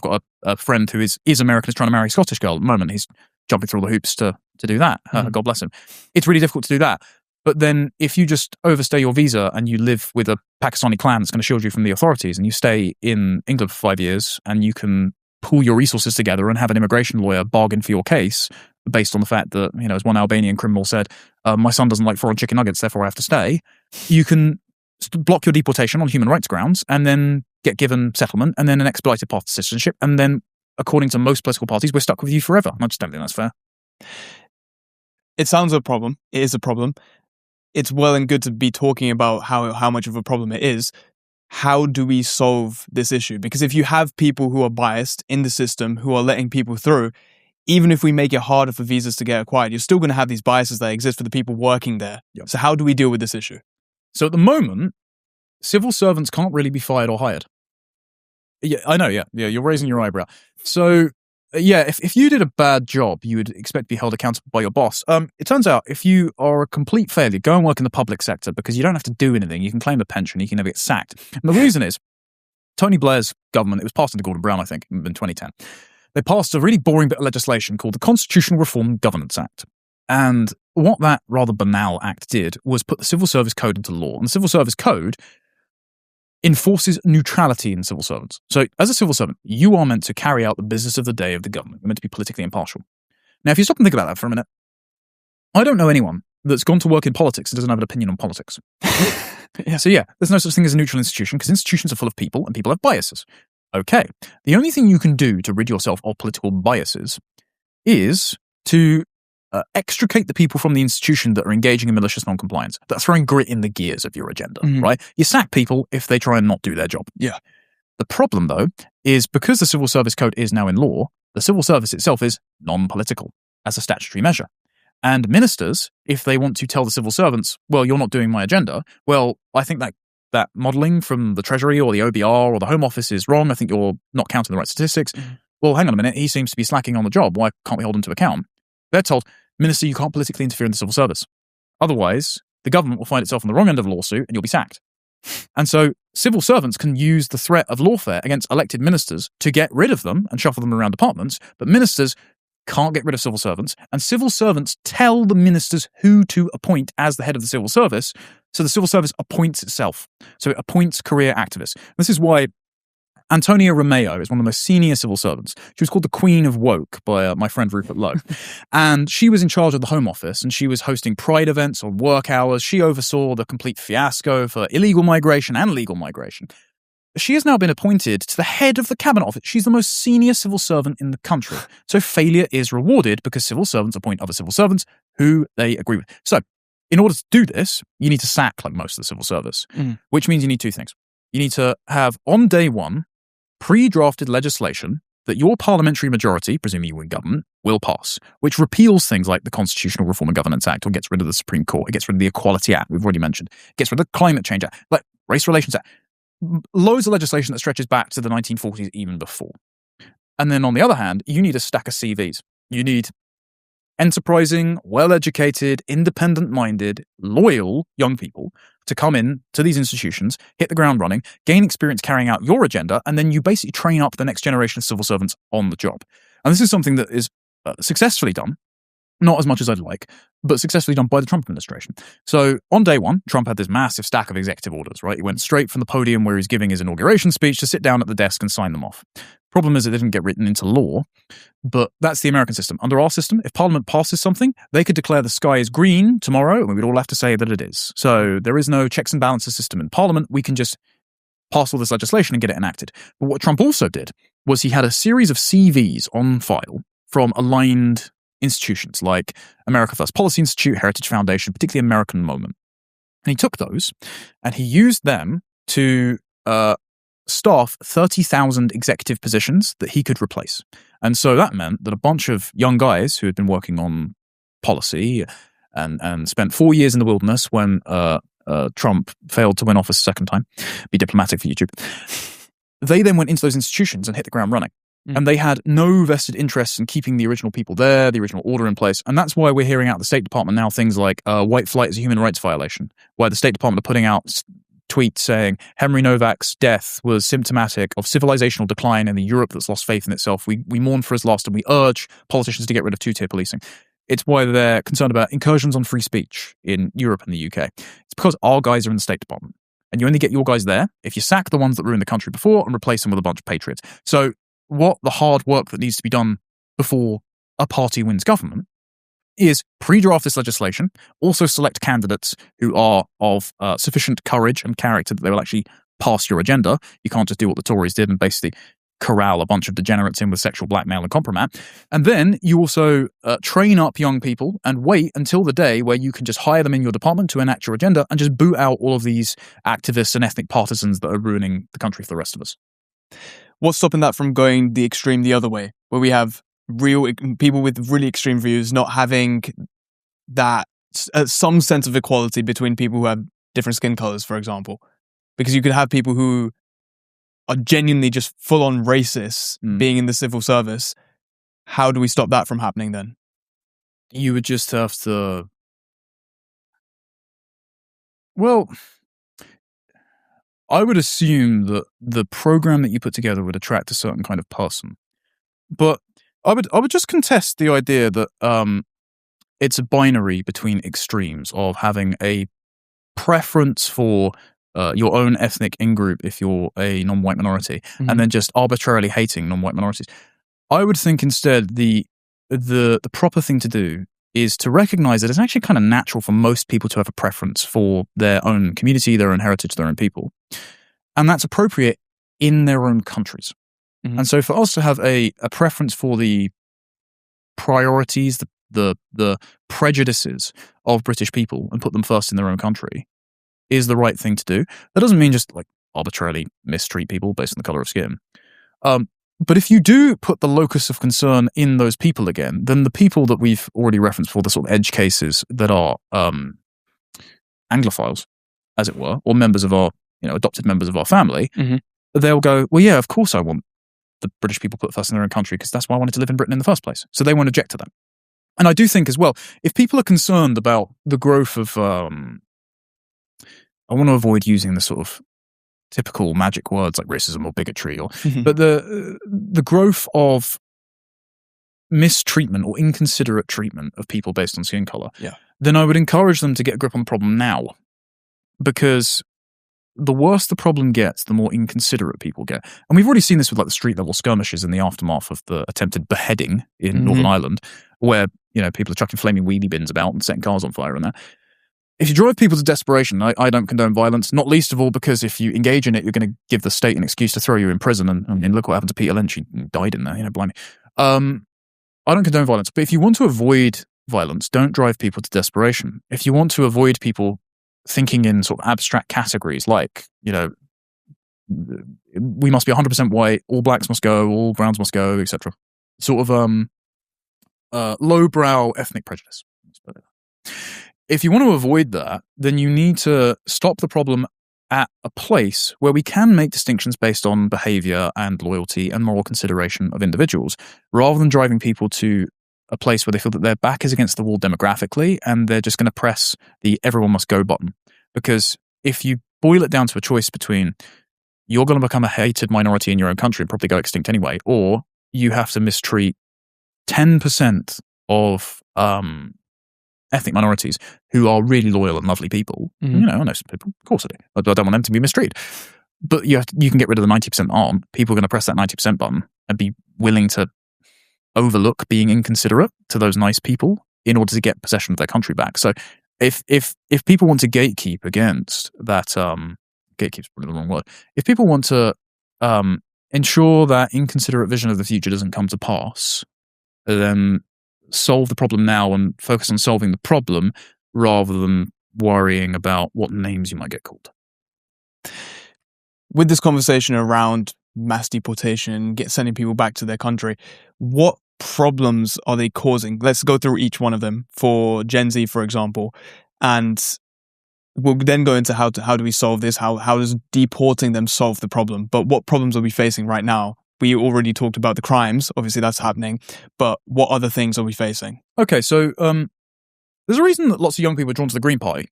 got a friend who is American, is trying to marry a Scottish girl at the moment. He's jumping through all the hoops to do that. God bless him. It's really difficult to do that. But then if you just overstay your visa and you live with a Pakistani clan that's going to shield you from the authorities, and you stay in England for 5 years and you can pool your resources together and have an immigration lawyer bargain for your case based on the fact that, as one Albanian criminal said, my son doesn't like foreign chicken nuggets, therefore I have to stay. You can block your deportation on human rights grounds and then get given settlement and then an expedited path to citizenship. And then, according to most political parties, we're stuck with you forever. I just don't think that's fair. It sounds a problem. It is a problem. It's well and good to be talking about how much of a problem it is. How do we solve this issue? Because if you have people who are biased in the system, who are letting people through, even if we make it harder for visas to get acquired, you're still going to have these biases that exist for the people working there. Yep. So how do we deal with this issue? So at the moment, civil servants can't really be fired or hired. Yeah, I know, yeah, you're raising your eyebrow. So, yeah, if you did a bad job, you would expect to be held accountable by your boss. It turns out if you are a complete failure, go and work in the public sector because you don't have to do anything. You can claim a pension, you can never get sacked. And the reason is, Tony Blair's government, it was passed under Gordon Brown, I think, in 2010. They passed a really boring bit of legislation called the Constitutional Reform Governance Act. And what that rather banal act did was put the Civil Service Code into law. And the Civil Service Code enforces neutrality in civil servants. So as a civil servant, you are meant to carry out the business of the day of the government. You're meant to be politically impartial. Now, if you stop and think about that for a minute, I don't know anyone that's gone to work in politics and doesn't have an opinion on politics. Yeah. So yeah, there's no such thing as a neutral institution because institutions are full of people and people have biases. Okay, the only thing you can do to rid yourself of political biases is to extricate the people from the institution that are engaging in malicious non-compliance, that are throwing grit in the gears of your agenda, right? You sack people if they try and not do their job. Yeah. The problem, though, is because the Civil Service Code is now in law, the civil service itself is non-political as a statutory measure. And ministers, if they want to tell the civil servants, well, you're not doing my agenda, well, I think that modelling from the Treasury or the OBR or the Home Office is wrong. I think you're not counting the right statistics. Well, hang on a minute. He seems to be slacking on the job. Why can't we hold him to account? They're told, Minister, you can't politically interfere in the civil service. Otherwise, the government will find itself on the wrong end of a lawsuit and you'll be sacked. And so civil servants can use the threat of lawfare against elected ministers to get rid of them and shuffle them around departments. But ministers can't get rid of civil servants. And civil servants tell the ministers who to appoint as the head of the civil service. So the civil service appoints itself. So it appoints career activists. This is why Antonia Romeo is one of the most senior civil servants. She was called the Queen of Woke by my friend Rupert Lowe. And she was in charge of the Home Office and she was hosting pride events on work hours. She oversaw the complete fiasco for illegal migration and legal migration. she has now been appointed to the head of the cabinet office. She's the most senior civil servant in the country. So failure is rewarded because civil servants appoint other civil servants who they agree with. So in order to do this, you need to sack like most of the civil service, which means you need two things. You need to have on day one pre-drafted legislation that your parliamentary majority, presuming you win government, will pass, which repeals things like the Constitutional Reform and Governance Act, or gets rid of the Supreme Court, it gets rid of the Equality Act, we've already mentioned, it gets rid of the Climate Change Act, like Race Relations Act, loads of legislation that stretches back to the 1940s, even before. And then on the other hand, you need a stack of CVs. You need enterprising, well-educated, independent-minded, loyal young people to come in to these institutions, hit the ground running, gain experience carrying out your agenda, and then you basically train up the next generation of civil servants on the job. And this is something that is successfully done, not as much as I'd like, but successfully done by the Trump administration. So on day one, Trump had this massive stack of executive orders, right? He went straight from the podium where he's giving his inauguration speech to sit down at the desk and sign them off. Problem is it didn't get written into law, but that's the American system. Under our system, if Parliament passes something, they could declare the sky is green tomorrow, and we'd all have to say that it is. So there is no checks and balances system in Parliament. We can just pass all this legislation and get it enacted. But what Trump also did was he had a series of CVs on file from aligned institutions like America First Policy Institute, Heritage Foundation, particularly American Moment. And he took those and he used them to staff 30,000 executive positions that he could replace. And so that meant that a bunch of young guys who had been working on policy and spent 4 years in the wilderness when Trump failed to win office a second time, be diplomatic for YouTube, they then went into those institutions and hit the ground running. And they had no vested interest in keeping the original people there, the original order in place. And that's why we're hearing out the State Department now things like white flight is a human rights violation, why the State Department are putting out tweets saying Henry Novak's death was symptomatic of civilizational decline in the Europe that's lost faith in itself. We mourn for his loss and we urge politicians to get rid of two-tier policing. It's why they're concerned about incursions on free speech in Europe and the UK. It's because our guys are in the State Department. And you only get your guys there if you sack the ones that ruined the country before and replace them with a bunch of patriots. So what the hard work that needs to be done before a party wins government is pre-draft this legislation, also select candidates who are of sufficient courage and character that they will actually pass your agenda. You can't just do what the Tories did and basically corral a bunch of degenerates in with sexual blackmail and compromat. And then you also train up young people and wait until the day where you can just hire them in your department to enact your agenda and just boot out all of these activists and ethnic partisans that are ruining the country for the rest of us. What's stopping that from going the extreme the other way, where we have real people with really extreme views not having that some sense of equality between people who have different skin colors, for example? Because you could have people who are genuinely just full-on racists being in the civil service. How do we stop that from happening then? You would just have to... Well, I would assume that the program that you put together would attract a certain kind of person. But I would just contest the idea that it's a binary between extremes of having a preference for your own ethnic in-group if you're a non-white minority, and then just arbitrarily hating non-white minorities. I would think instead the proper thing to do is to recognize that it's actually kind of natural for most people to have a preference for their own community, their own heritage, their own people. And that's appropriate in their own countries. And so for us to have a preference for the priorities, the prejudices of British people and put them first in their own country is the right thing to do. That doesn't mean just like arbitrarily mistreat people based on the color of skin. But if you do put the locus of concern in those people again, then the people that we've already referenced for the sort of edge cases that are Anglophiles, as it were, or members of our, adopted members of our family, they'll go, well, yeah, of course I want the British people put first in their own country because that's why I wanted to live in Britain in the first place. So they won't object to that. And I do think as well, if people are concerned about the growth of, I want to avoid using the sort of typical magic words like racism or bigotry, but the growth of mistreatment or inconsiderate treatment of people based on skin color, then I would encourage them to get a grip on the problem now, because the worse the problem gets, the more inconsiderate people get. And we've already seen this with like the street level skirmishes in the aftermath of the attempted beheading in Northern Ireland, where people are chucking flaming wheelie bins about and setting cars on fire and that. if you drive people to desperation, I don't condone violence, not least of all because if you engage in it, you're going to give the state an excuse to throw you in prison. And look what happened to Peter Lynch. He died in there, blimey. I don't condone violence, but if you want to avoid violence, don't drive people to desperation. If you want to avoid people thinking in sort of abstract categories like, we must be 100% white, all blacks must go, all browns must go, etc. Sort of lowbrow ethnic prejudice. If you want to avoid that, then you need to stop the problem at a place where we can make distinctions based on behavior and loyalty and moral consideration of individuals, rather than driving people to a place where they feel that their back is against the wall demographically and they're just going to press the everyone must go button. Because if you boil it down to a choice between you're going to become a hated minority in your own country and probably go extinct anyway, or you have to mistreat 10% of ethnic minorities who are really loyal and lovely people. Mm-hmm. I know some people, of course I do. I don't want them to be mistreated. But you can get rid of the 90% aren't. People are going to press that 90% button and be willing to overlook being inconsiderate to those nice people in order to get possession of their country back. So if people want to gatekeep against that, gatekeep's probably the wrong word. If people want to ensure that inconsiderate vision of the future doesn't come to pass, then solve the problem now and focus on solving the problem rather than worrying about what names you might get called. With this conversation around mass deportation, sending people back to their country, what problems are they causing? Let's go through each one of them for Gen Z, for example, and we'll then go into how do we solve this? How does deporting them solve the problem? But what problems are we facing right now? We already talked about the crimes. Obviously, that's happening. But what other things are we facing? Okay, so there's a reason that lots of young people are drawn to the Green Party.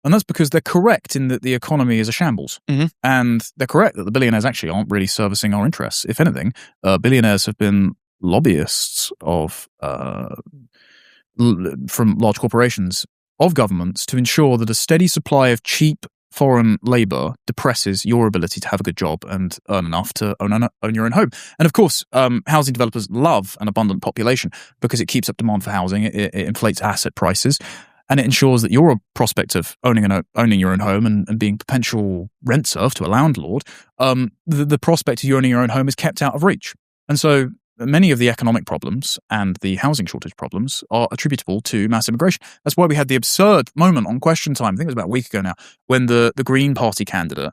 And that's because they're correct in that the economy is a shambles. Mm-hmm. And they're correct that the billionaires actually aren't really servicing our interests. If anything, billionaires have been lobbyists from large corporations of governments to ensure that a steady supply of cheap foreign labour depresses your ability to have a good job and earn enough to own your own home. And of course, housing developers love an abundant population because it keeps up demand for housing, it inflates asset prices, and it ensures that your prospect of owning your own home and being potential rent serf to a landlord, the prospect of you owning your own home is kept out of reach. And so many of the economic problems and the housing shortage problems are attributable to mass immigration. That's why we had the absurd moment on Question Time, I think it was about a week ago now, when the Green Party candidate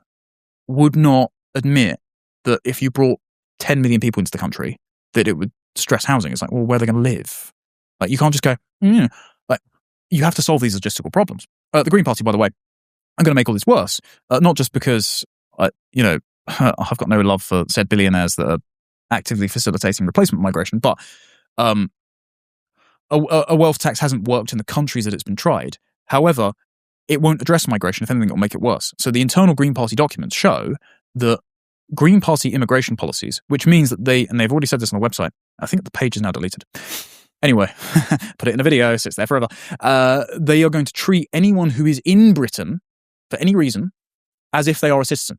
would not admit that if you brought 10 million people into the country, that it would stress housing. It's like, well, where are they going to live? Like, you can't just go, like, you have to solve these logistical problems. The Green Party, by the way, I'm going to make all this worse, not just because, I've got no love for said billionaires that are actively facilitating replacement migration, but a wealth tax hasn't worked in the countries that it's been tried. However, it won't address migration. If anything, it will make it worse. So the internal Green Party documents show that Green Party immigration policies, which means that they've already said this on the website. I think the page is now deleted. Anyway, put it in a video, so it's there forever. They are going to treat anyone who is in Britain for any reason as if they are a citizen.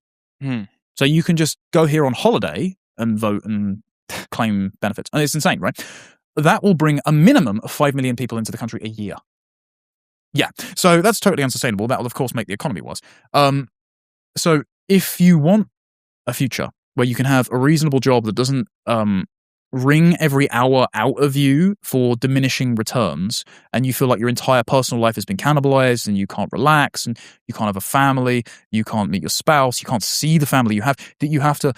So you can just go here on holiday and vote and claim benefits. And it's insane, right? That will bring a minimum of 5 million people into the country a year. Yeah, so that's totally unsustainable. That will, of course, make the economy worse. So if you want a future where you can have a reasonable job that doesn't wring every hour out of you for diminishing returns, and you feel like your entire personal life has been cannibalized and you can't relax and you can't have a family, you can't meet your spouse, you can't see the family you have, that you have to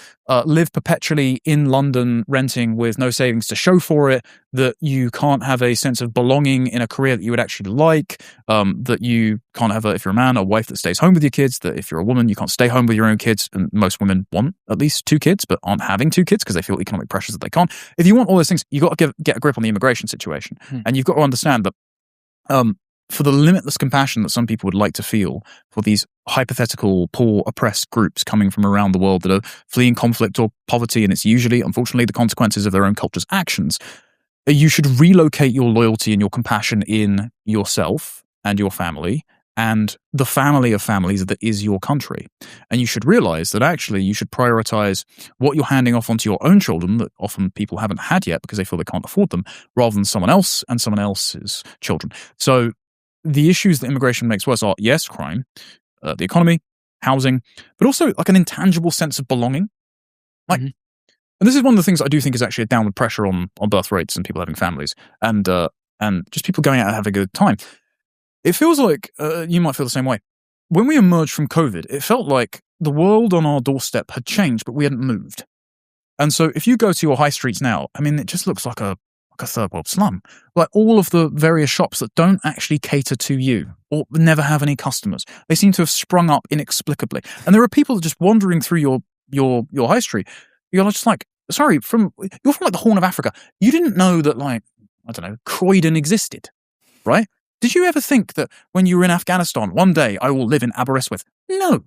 live perpetually in London renting with no savings to show for it, that you can't have a sense of belonging in a career that you would actually like, that you can't have, if you're a man, a wife that stays home with your kids, that if you're a woman, you can't stay home with your own kids, and most women want at least 2 kids but aren't having 2 kids because they feel economic pressures that they can't. If you want all those things, you've got to get a grip on the immigration situation. And you've got to understand that for the limitless compassion that some people would like to feel for these hypothetical, poor, oppressed groups coming from around the world that are fleeing conflict or poverty, and it's usually, unfortunately, the consequences of their own culture's actions, you should relocate your loyalty and your compassion in yourself and your family and the family of families that is your country. And you should realize that actually you should prioritize what you're handing off onto your own children that often people haven't had yet because they feel they can't afford them, rather than someone else and someone else's children. So the issues that immigration makes worse are, yes, crime, the economy, housing, but also like an intangible sense of belonging. Like, and this is one of the things I do think is actually a downward pressure on birth rates and people having families and just people going out and having a good time. It feels like you might feel the same way. When we emerged from COVID, it felt like the world on our doorstep had changed, but we hadn't moved. And so if you go to your high streets now, I mean, it just looks like a third world slum. Like all of the various shops that don't actually cater to you or never have any customers. They seem to have sprung up inexplicably. And there are people that just wandering through your high street. You're just like, sorry, you're from like the Horn of Africa. You didn't know that, like, I don't know, Croydon existed, right? Did you ever think that when you were in Afghanistan, one day I will live in Aberystwyth? No.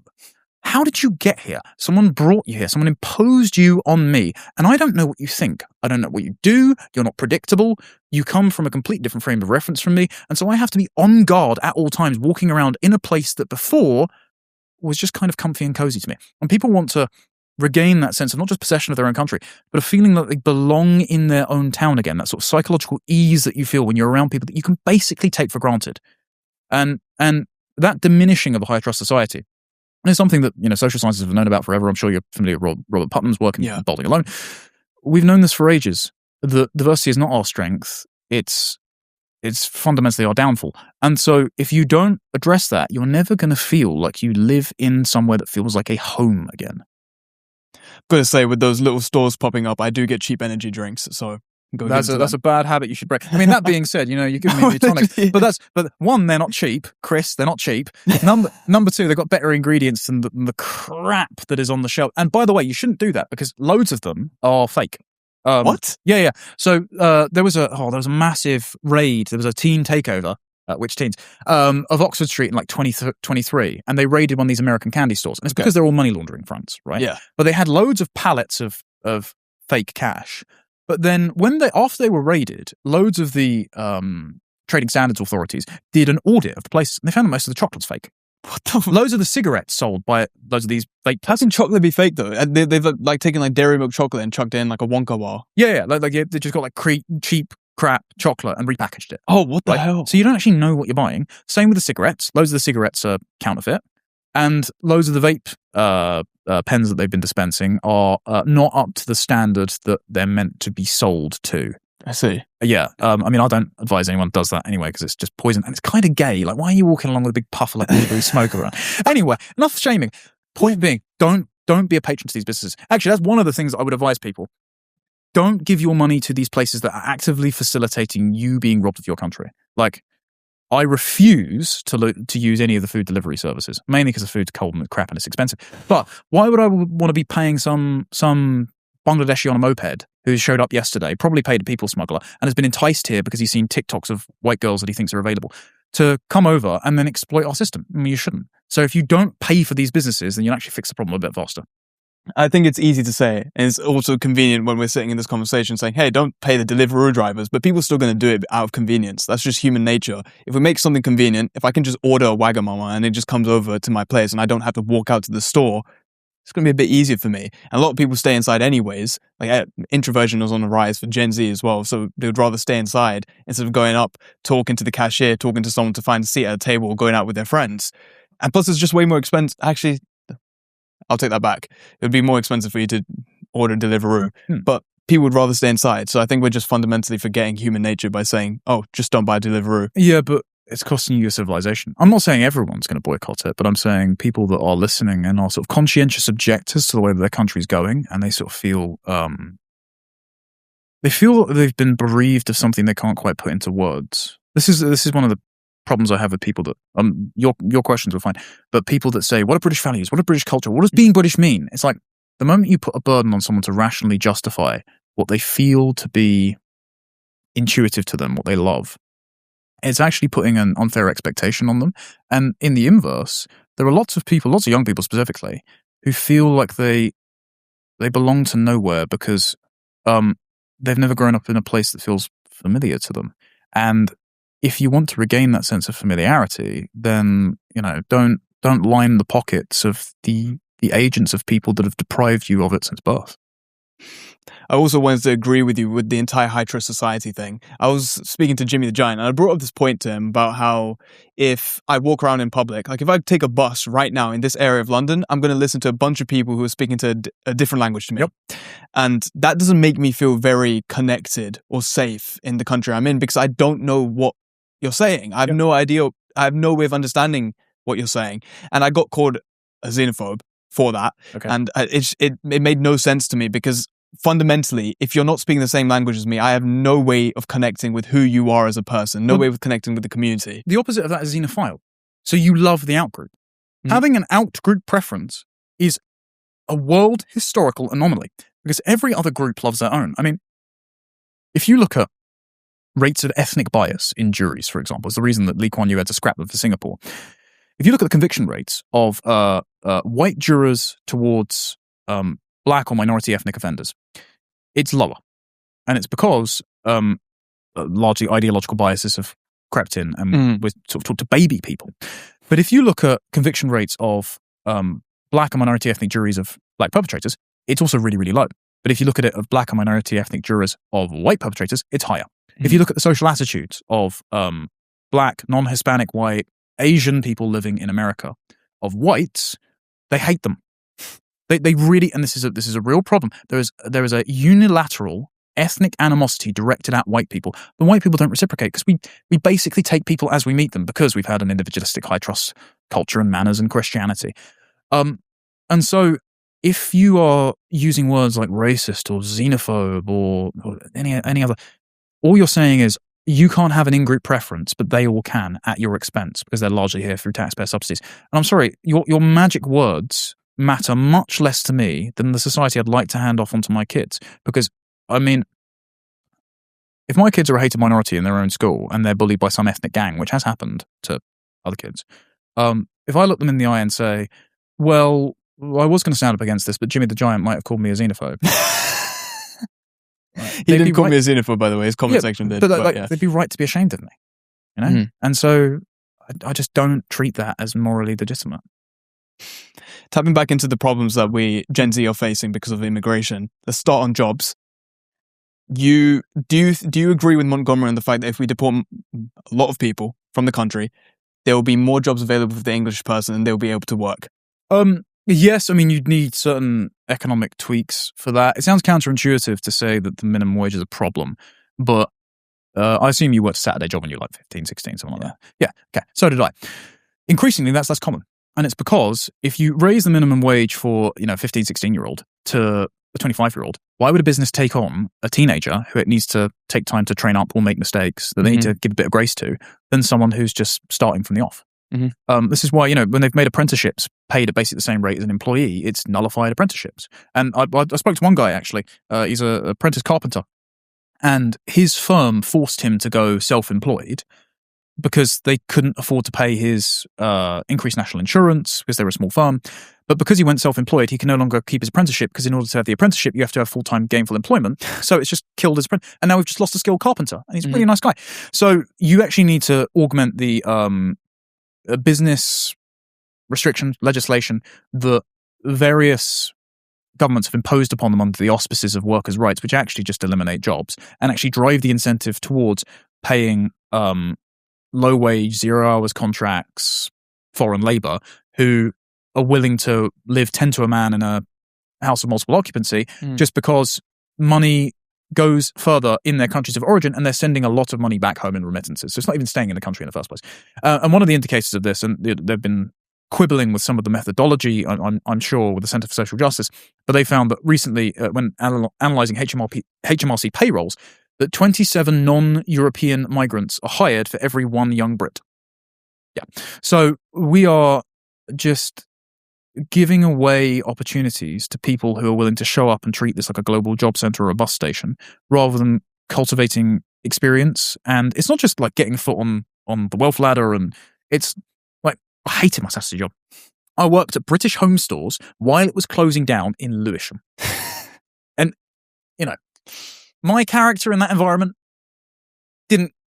How did you get here? Someone brought you here. Someone imposed you on me. And I don't know what you think. I don't know what you do. You're not predictable. You come from a completely different frame of reference from me. And so I have to be on guard at all times, walking around in a place that before was just kind of comfy and cozy to me. And people want to regain that sense of not just possession of their own country, but a feeling that they belong in their own town again, that sort of psychological ease that you feel when you're around people that you can basically take for granted. And that diminishing of a high trust society, and it's something that, social sciences have known about forever. I'm sure you're familiar with Robert Putnam's work in Bowling Alone. We've known this for ages. The diversity is not our strength. It's fundamentally our downfall. And so if you don't address that, you're never going to feel like you live in somewhere that feels like a home again. Gotta say, with those little stores popping up, I do get cheap energy drinks, so that's a bad habit you should break. I mean, that being said, you give me a tonic, but one, they're not cheap, Chris. They're not cheap. Number two, they've got better ingredients than the crap that is on the shelf. And by the way, you shouldn't do that because loads of them are fake. What? Yeah. So there was a massive raid. There was a teen takeover. Which teens? Of Oxford Street in like 2023, and they raided one of these American candy stores. And it's because they're all money laundering fronts, right? Yeah. But they had loads of pallets of fake cash. But then after they were raided, loads of the trading standards authorities did an audit of the place, and they found that most of the chocolate's fake. What the? Loads of the cigarettes sold by loads of these fake. How can chocolate be fake though? They've like taken like dairy milk chocolate and chucked it in like a Wonka bar. Yeah. Like they just got like cheap crap chocolate and repackaged it. Oh, what the hell? So you don't actually know what you're buying. Same with the cigarettes. Loads of the cigarettes are counterfeit, and loads of the vape pens that they've been dispensing are not up to the standard that they're meant to be sold to. I see. Yeah. I mean, I don't advise anyone does that anyway because it's just poison and it's kind of gay. Like, why are you walking along with a big puff of like blue smoke around? Anyway, enough shaming. Point being, don't be a patron to these businesses. Actually, that's one of the things that I would advise people. Don't give your money to these places that are actively facilitating you being robbed of your country. Like, I refuse to use any of the food delivery services, mainly because the food's cold and crap and it's expensive. But why would I want to be paying some Bangladeshi on a moped who showed up yesterday, probably paid a people smuggler, and has been enticed here because he's seen TikToks of white girls that he thinks are available, to come over and then exploit our system? I mean, you shouldn't. So if you don't pay for these businesses, then you'll actually fix the problem a bit faster. I think it's easy to say, and it's also convenient when we're sitting in this conversation saying, hey, don't pay the Deliveroo drivers, but people are still going to do it out of convenience. That's just human nature. If we make something convenient, if I can just order a Wagamama and it just comes over to my place and I don't have to walk out to the store, it's going to be a bit easier for me. And a lot of people stay inside anyways. Like introversion is on the rise for Gen Z as well, so they would rather stay inside instead of going up, talking to the cashier, talking to someone to find a seat at a table, or going out with their friends. And plus, it's just way more expensive. Actually, I'll take that back. It would be more expensive for you to order Deliveroo, but people would rather stay inside. So I think we're just fundamentally forgetting human nature by saying, oh, just don't buy Deliveroo. Yeah, but it's costing you your civilization. I'm not saying everyone's going to boycott it, but I'm saying people that are listening and are sort of conscientious objectors to the way that their country's going, and they sort of feel that they've been bereaved of something they can't quite put into words. This is one of the problems I have with people that your questions were fine, but people that say, what are British values? What are British culture? What does being British mean? It's like the moment you put a burden on someone to rationally justify what they feel to be intuitive to them, what they love, it's actually putting an unfair expectation on them. And in the inverse, there are lots of young people specifically, who feel like they belong to nowhere because they've never grown up in a place that feels familiar to them. And if you want to regain that sense of familiarity, then don't line the pockets of the agents of people that have deprived you of it since birth. I also wanted to agree with you with the entire high trust society thing. I was speaking to Jimmy the Giant, and I brought up this point to him about how if I walk around in public, like if I take a bus right now in this area of London, I'm going to listen to a bunch of people who are speaking to a different language to me. Yep. And that doesn't make me feel very connected or safe in the country I'm in because I don't know what you're saying. I have no idea. I have no way of understanding what you're saying. And I got called a xenophobe for that. Okay. And it made no sense to me because fundamentally, if you're not speaking the same language as me, I have no way of connecting with who you are as a person, no way of connecting with the community. The opposite of that is xenophile. So you love the outgroup. Having an outgroup preference is a world historical anomaly because every other group loves their own. I mean, if you look at rates of ethnic bias in juries, for example, is the reason that Lee Kuan Yew had to scrap them for Singapore. If you look at the conviction rates of white jurors towards black or minority ethnic offenders, it's lower. And it's because largely ideological biases have crept in and we're sort of taught to baby people. But if you look at conviction rates of black and minority ethnic juries of black perpetrators, it's also really, really low. But if you look at it of black and minority ethnic jurors of white perpetrators, it's higher. If you look at the social attitudes of black, non-Hispanic, white, Asian people living in America, of whites, they hate them. They really, and this is a real problem. There is a unilateral ethnic animosity directed at white people. But white people don't reciprocate because we basically take people as we meet them because we've had an individualistic high trust culture and manners and Christianity. And so if you are using words like racist or xenophobe or any other, all you're saying is you can't have an in-group preference, but they all can at your expense because they're largely here through taxpayer subsidies. And I'm sorry, your magic words matter much less to me than the society I'd like to hand off onto my kids. Because, I mean, if my kids are a hated minority in their own school and they're bullied by some ethnic gang, which has happened to other kids, if I look them in the eye and say, well, I was going to stand up against this, but Jimmy the Giant might have called me a xenophobe. He didn't call me a xenophobe, by the way. His comment section did. But they'd be right to be ashamed of me, you know? And so I just don't treat that as morally legitimate. Tapping back into the problems that we Gen Z are facing because of immigration, let's start on jobs. Do you agree with Montgomery on the fact that if we deport a lot of people from the country, there will be more jobs available for the English person and they'll be able to work? Yes, I mean, you'd need certain economic tweaks for that. It sounds counterintuitive to say that the minimum wage is a problem, but I assume you worked a Saturday job when you were like 15, 16, something like that. Yeah, okay, so did I. Increasingly, that's less common. And it's because if you raise the minimum wage for, 15, 16-year-old to a 25-year-old, why would a business take on a teenager who it needs to take time to train up or make mistakes that they need to give a bit of grace to than someone who's just starting from the off? This is why, when they've made apprenticeships paid at basically the same rate as an employee, it's nullified apprenticeships. And I spoke to one guy, actually. He's an apprentice carpenter. And his firm forced him to go self-employed because they couldn't afford to pay his increased national insurance because they were a small firm. But because he went self-employed, he can no longer keep his apprenticeship because in order to have the apprenticeship, you have to have full-time gainful employment. So it's just killed his apprentice. And now we've just lost a skilled carpenter. And he's a pretty nice guy. So you actually need to augment the business restriction legislation that various governments have imposed upon them under the auspices of workers' rights, which actually just eliminate jobs and actually drive the incentive towards paying low-wage, zero-hours contracts, foreign labour, who are willing to live 10 to a man in a house of multiple occupancy just because money goes further in their countries of origin and they're sending a lot of money back home in remittances. So it's not even staying in the country in the first place. And one of the indicators of this, and they've been quibbling with some of the methodology, I'm sure, with the Centre for Social Justice, but they found that recently, when analysing HMRC payrolls, that 27 non-European migrants are hired for every one young Brit. Yeah. So we are just giving away opportunities to people who are willing to show up and treat this like a global job centre or a bus station rather than cultivating experience. And it's not just like getting a foot on the wealth ladder, and it's like, I hated my Saturday job. I worked at British Home Stores while it was closing down in Lewisham. And, my character in that environment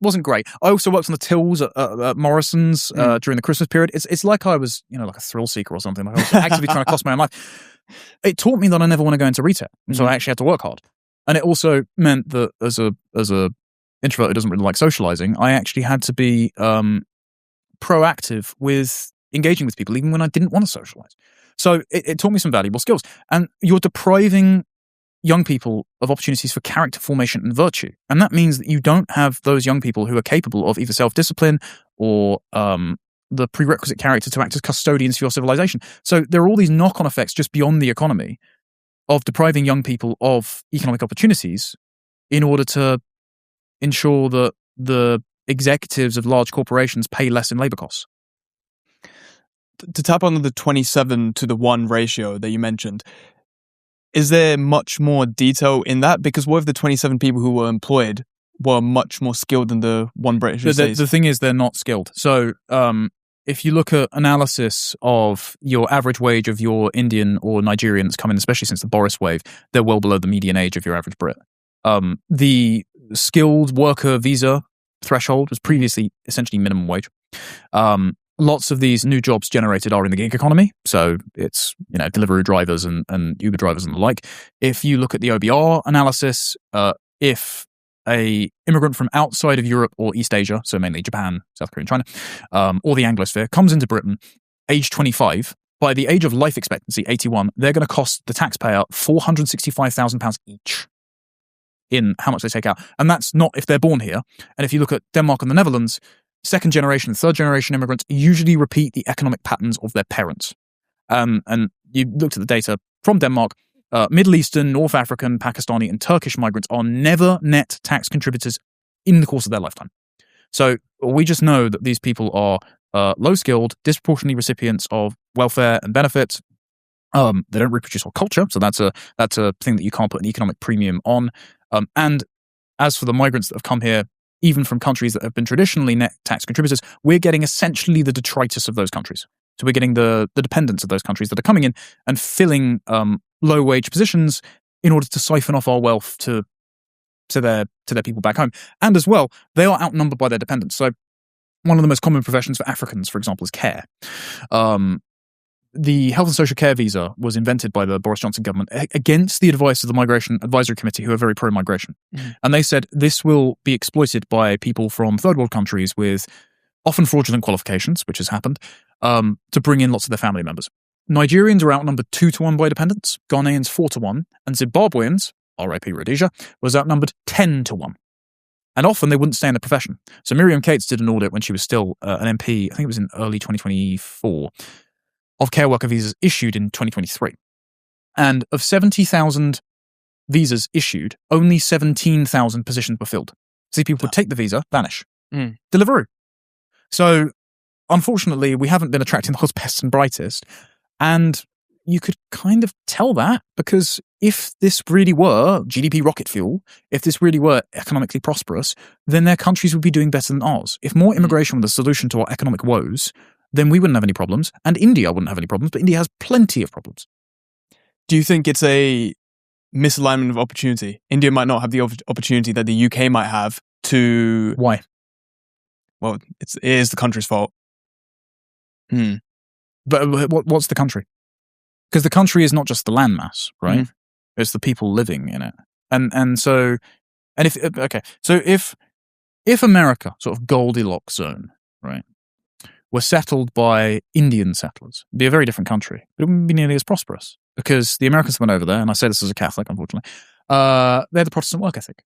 wasn't great. I also worked on the tills at Morrison's during the Christmas period. It's like I was, like a thrill seeker or something. Like I was actively trying to cost my own life. It taught me that I never want to go into retail, so I actually had to work hard. And it also meant that as a introvert who doesn't really like socializing, I actually had to be proactive with engaging with people, even when I didn't want to socialize. So it taught me some valuable skills. And you're depriving young people of opportunities for character formation and virtue. And that means that you don't have those young people who are capable of either self-discipline or the prerequisite character to act as custodians for your civilization. So there are all these knock-on effects just beyond the economy of depriving young people of economic opportunities in order to ensure that the executives of large corporations pay less in labor costs. To tap on the 27 to the 1 ratio that you mentioned, is there much more detail in that? Because what if the 27 people who were employed were much more skilled than the 1 British? The thing is, they're not skilled. So if you look at analysis of your average wage of your Indian or Nigerian that's come in, especially since the Boris wave, they're well below the median age of your average Brit. The skilled worker visa threshold was previously essentially minimum wage. Lots of these new jobs generated are in the gig economy, so it's Deliveroo drivers and Uber drivers and the like. If you look at the OBR analysis, if a immigrant from outside of Europe or East Asia, so mainly Japan, South Korea, and China, or the Anglosphere, comes into Britain, age 25, by the age of life expectancy, 81, they're going to cost the taxpayer £465,000 each in how much they take out. And that's not if they're born here. And if you look at Denmark and the Netherlands, second generation and third generation immigrants usually repeat the economic patterns of their parents. And you looked at the data from Denmark, Middle Eastern, North African, Pakistani, and Turkish migrants are never net tax contributors in the course of their lifetime. So we just know that these people are low-skilled, disproportionately recipients of welfare and benefits. They don't reproduce our culture, so that's a thing that you can't put an economic premium on. And as for the migrants that have come here, even from countries that have been traditionally net tax contributors, we're getting essentially the detritus of those countries. So we're getting the dependents of those countries that are coming in and filling low-wage positions in order to siphon off our wealth to their people back home. And as well, they are outnumbered by their dependents. So one of the most common professions for Africans, for example, is care. The Health and Social Care Visa was invented by the Boris Johnson government against the advice of the Migration Advisory Committee, who are very pro-migration. Mm-hmm. And they said this will be exploited by people from third world countries with often fraudulent qualifications, which has happened, to bring in lots of their family members. Nigerians are outnumbered 2-1 by dependents, Ghanaians 4-1, and Zimbabweans, R.I.P. Rhodesia, was outnumbered 10-1. And often they wouldn't stay in the profession. So Miriam Cates did an audit when she was still an MP, I think it was in early 2024, of care worker visas issued in 2023. And of 70,000 visas issued, only 17,000 positions were filled. So people would take the visa, vanish. Deliveroo. So unfortunately, we haven't been attracting the best and brightest. And you could kind of tell that, because if this really were GDP rocket fuel, if this really were economically prosperous, then their countries would be doing better than ours. If more immigration were the solution to our economic woes, then we wouldn't have any problems, and India wouldn't have any problems, but India has plenty of problems. Do you think it's a misalignment of opportunity? India might not have the opportunity that the UK might have to... Why? Well, it is the country's fault. But what's the country? Because the country is not just the landmass, right? It's the people living in it. So if America, sort of Goldilocks zone, right, were settled by Indian settlers, it'd be a very different country, but it wouldn't be nearly as prosperous, because the Americans went over there, and I say this as a Catholic, unfortunately, they had the Protestant work ethic.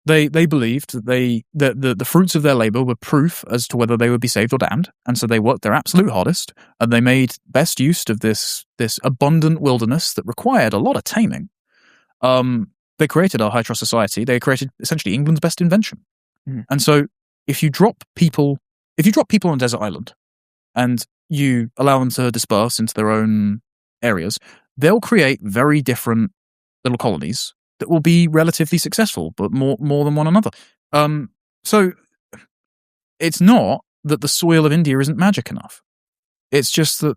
They believed that the fruits of their labour were proof as to whether they would be saved or damned, and so they worked their absolute hardest, and they made best use of this abundant wilderness that required a lot of taming. They created our high trust society. They created essentially England's best invention. And so if you drop people on a desert island and you allow them to disperse into their own areas, they'll create very different little colonies that will be relatively successful, but more than one another. So it's not that the soil of India isn't magic enough. It's just that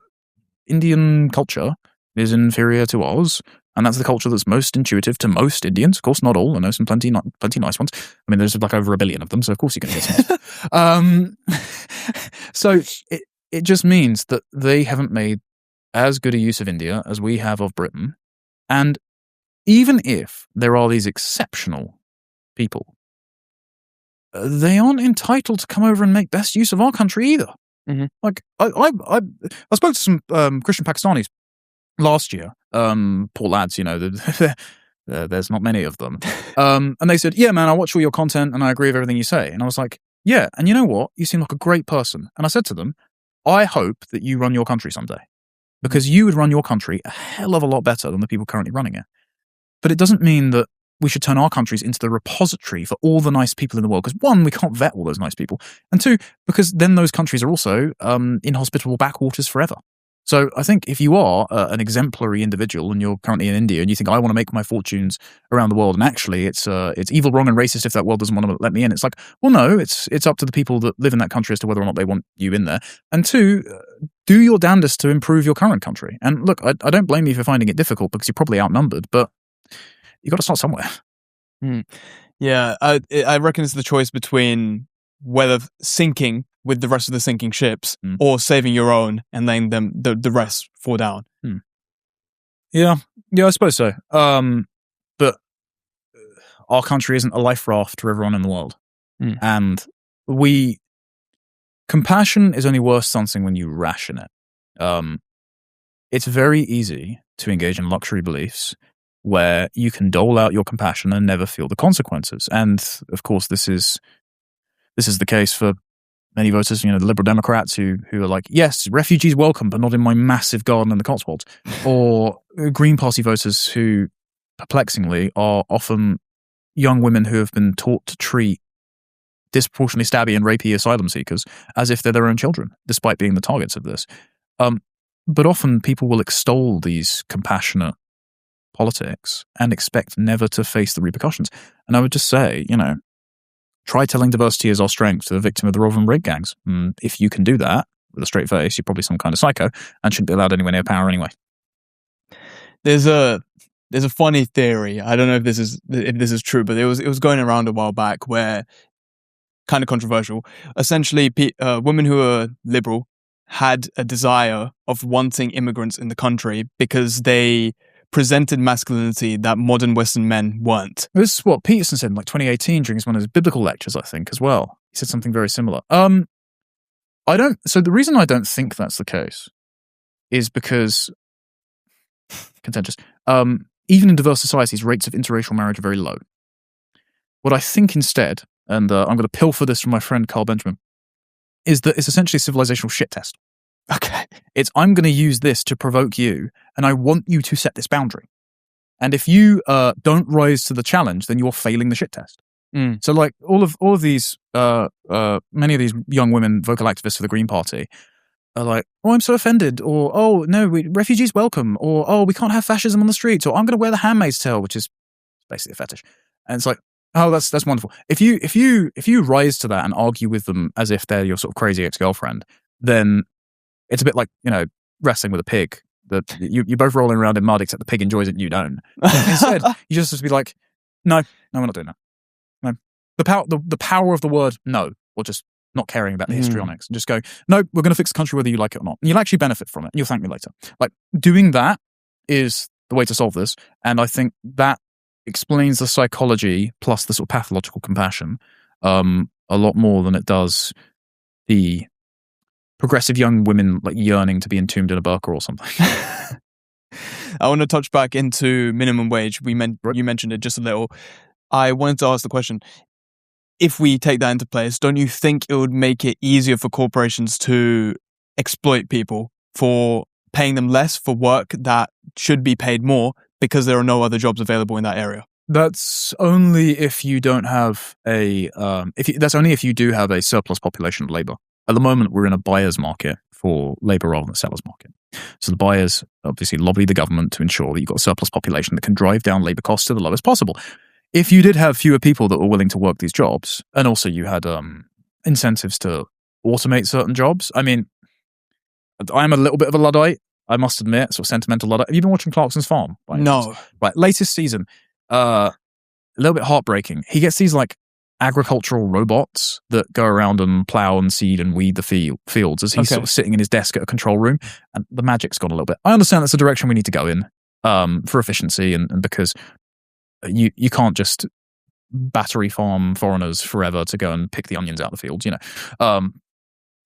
Indian culture is inferior to ours, And that's the culture that's most intuitive to most Indians. Of course, not all. I know some plenty nice ones. I mean, there's like over 1 billion of them, so of course you can get some. So it just means that they haven't made as good a use of India as we have of Britain. And even if there are these exceptional people, they aren't entitled to come over and make best use of our country either. Mm-hmm. Like I spoke to some Christian Pakistanis last year. Poor lads, there's not many of them. And they said, "Yeah, man, I watch all your content and I agree with everything you say." And I was like, "Yeah, and you know what? You seem like a great person." And I said to them, "I hope that you run your country someday, because you would run your country a hell of a lot better than the people currently running it. But it doesn't mean that we should turn our countries into the repository for all the nice people in the world, because one, we can't vet all those nice people, and two, because then those countries are also inhospitable backwaters forever." So I think if you are an exemplary individual and you're currently in India and you think, I want to make my fortunes around the world, and actually it's evil, wrong, and racist if that world doesn't want to let me in. It's like, well, no, it's up to the people that live in that country as to whether or not they want you in there. And two, do your damnedest to improve your current country. And look, I don't blame you for finding it difficult, because you're probably outnumbered, but you got to start somewhere. Yeah, I reckon it's the choice between whether sinking with the rest of the sinking ships or saving your own and letting them the rest fall down. Yeah, I suppose so. But our country isn't a life raft for everyone in the world, and compassion is only worth something when you ration it. It's very easy to engage in luxury beliefs where you can dole out your compassion and never feel the consequences. And of course, this is the case for many voters, the Liberal Democrats who are like, yes, refugees welcome, but not in my massive garden in the Cotswolds. Or Green Party voters who, perplexingly, are often young women who have been taught to treat disproportionately stabby and rapey asylum seekers as if they're their own children, despite being the targets of this. But often people will extol these compassionate politics and expect never to face the repercussions. And I would just say, try telling diversity is our strength to the victim of the Rotherham rape gangs. If you can do that with a straight face, you're probably some kind of psycho and shouldn't be allowed anywhere near power anyway. There's a funny theory. I don't know if this is true, but it was going around a while back, where kind of controversial. Essentially, women who are liberal had a desire of wanting immigrants in the country because they presented masculinity that modern Western men weren't. This is what Peterson said in 2018 during one of his biblical lectures, I think, as well. He said something very similar. So the reason I don't think that's the case is because, contentious, even in diverse societies, rates of interracial marriage are very low. What I think instead, and I'm going to pilfer this from my friend Carl Benjamin, is that it's essentially a civilizational shit test. Okay. I'm going to use this to provoke you, and I want you to set this boundary. And if you don't rise to the challenge, then you're failing the shit test. So all of these, many of these young women vocal activists for the Green Party are like, oh, I'm so offended, or, oh, no, refugees welcome, or, oh, we can't have fascism on the streets, or I'm going to wear the handmaid's tale, which is basically a fetish. And it's like, oh, that's wonderful. If you rise to that and argue with them as if they're your sort of crazy ex-girlfriend, then it's a bit like, wrestling with a pig. That you're both rolling around in mud, except the pig enjoys it and you don't. Instead, you just have to be like, no, we're not doing that. No. The power of the word no, or just not caring about the histrionics, and just go, no, we're going to fix the country whether you like it or not. And you'll actually benefit from it, and you'll thank me later. Doing that is the way to solve this. And I think that explains the psychology plus the sort of pathological compassion a lot more than it does the progressive young women yearning to be entombed in a burqa or something. I want to touch back into minimum wage. You mentioned it just a little. I wanted to ask the question, if we take that into place, don't you think it would make it easier for corporations to exploit people for paying them less for work that should be paid more because there are no other jobs available in that area? That's only if you don't have that's only if you do have a surplus population of labor. At the moment, we're in a buyer's market for labor rather than a seller's market. So the buyers obviously lobby the government to ensure that you've got a surplus population that can drive down labor costs to the lowest possible. If you did have fewer people that were willing to work these jobs, and also you had incentives to automate certain jobs, I mean, I'm a little bit of a Luddite. I must admit, sort of sentimental ludder. Have you been watching Clarkson's Farm? No. Right, latest season. A little bit heartbreaking. He gets these like agricultural robots that go around and plow and seed and weed the fields as he's sort of sitting in his desk at a control room, and the magic's gone a little bit. I understand that's the direction we need to go in for efficiency and because you can't just battery farm foreigners forever to go and pick the onions out of the fields,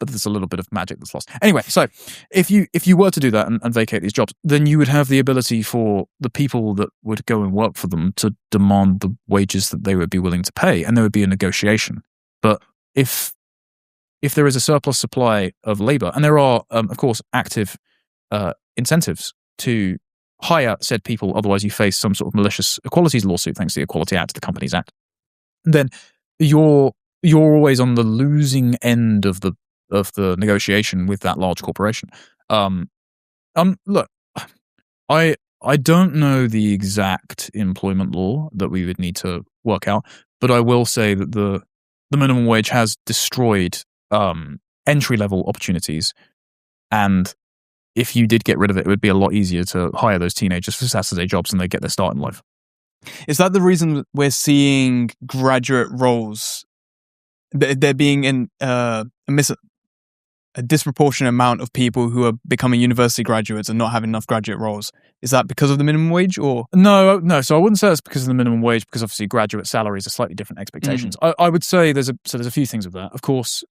but there's a little bit of magic that's lost. Anyway, so if you were to do that and vacate these jobs, then you would have the ability for the people that would go and work for them to demand the wages that they would be willing to pay, and there would be a negotiation. But if there is a surplus supply of labour, and there are, of course, active incentives to hire said people, otherwise you face some sort of malicious equalities lawsuit thanks to the Equality Act, the Companies Act, then you're always on the losing end of the negotiation with that large corporation. Look, I don't know the exact employment law that we would need to work out, but I will say that the minimum wage has destroyed entry level opportunities, and if you did get rid of it, it would be a lot easier to hire those teenagers for Saturday jobs and they get their start in life. Is that the reason we're seeing graduate roles? There being a disproportionate amount of people who are becoming university graduates and not having enough graduate roles. Is that because of the minimum wage, or? No. So I wouldn't say it's because of the minimum wage, because obviously graduate salaries are slightly different expectations. I would say there's a few things with that. Of course,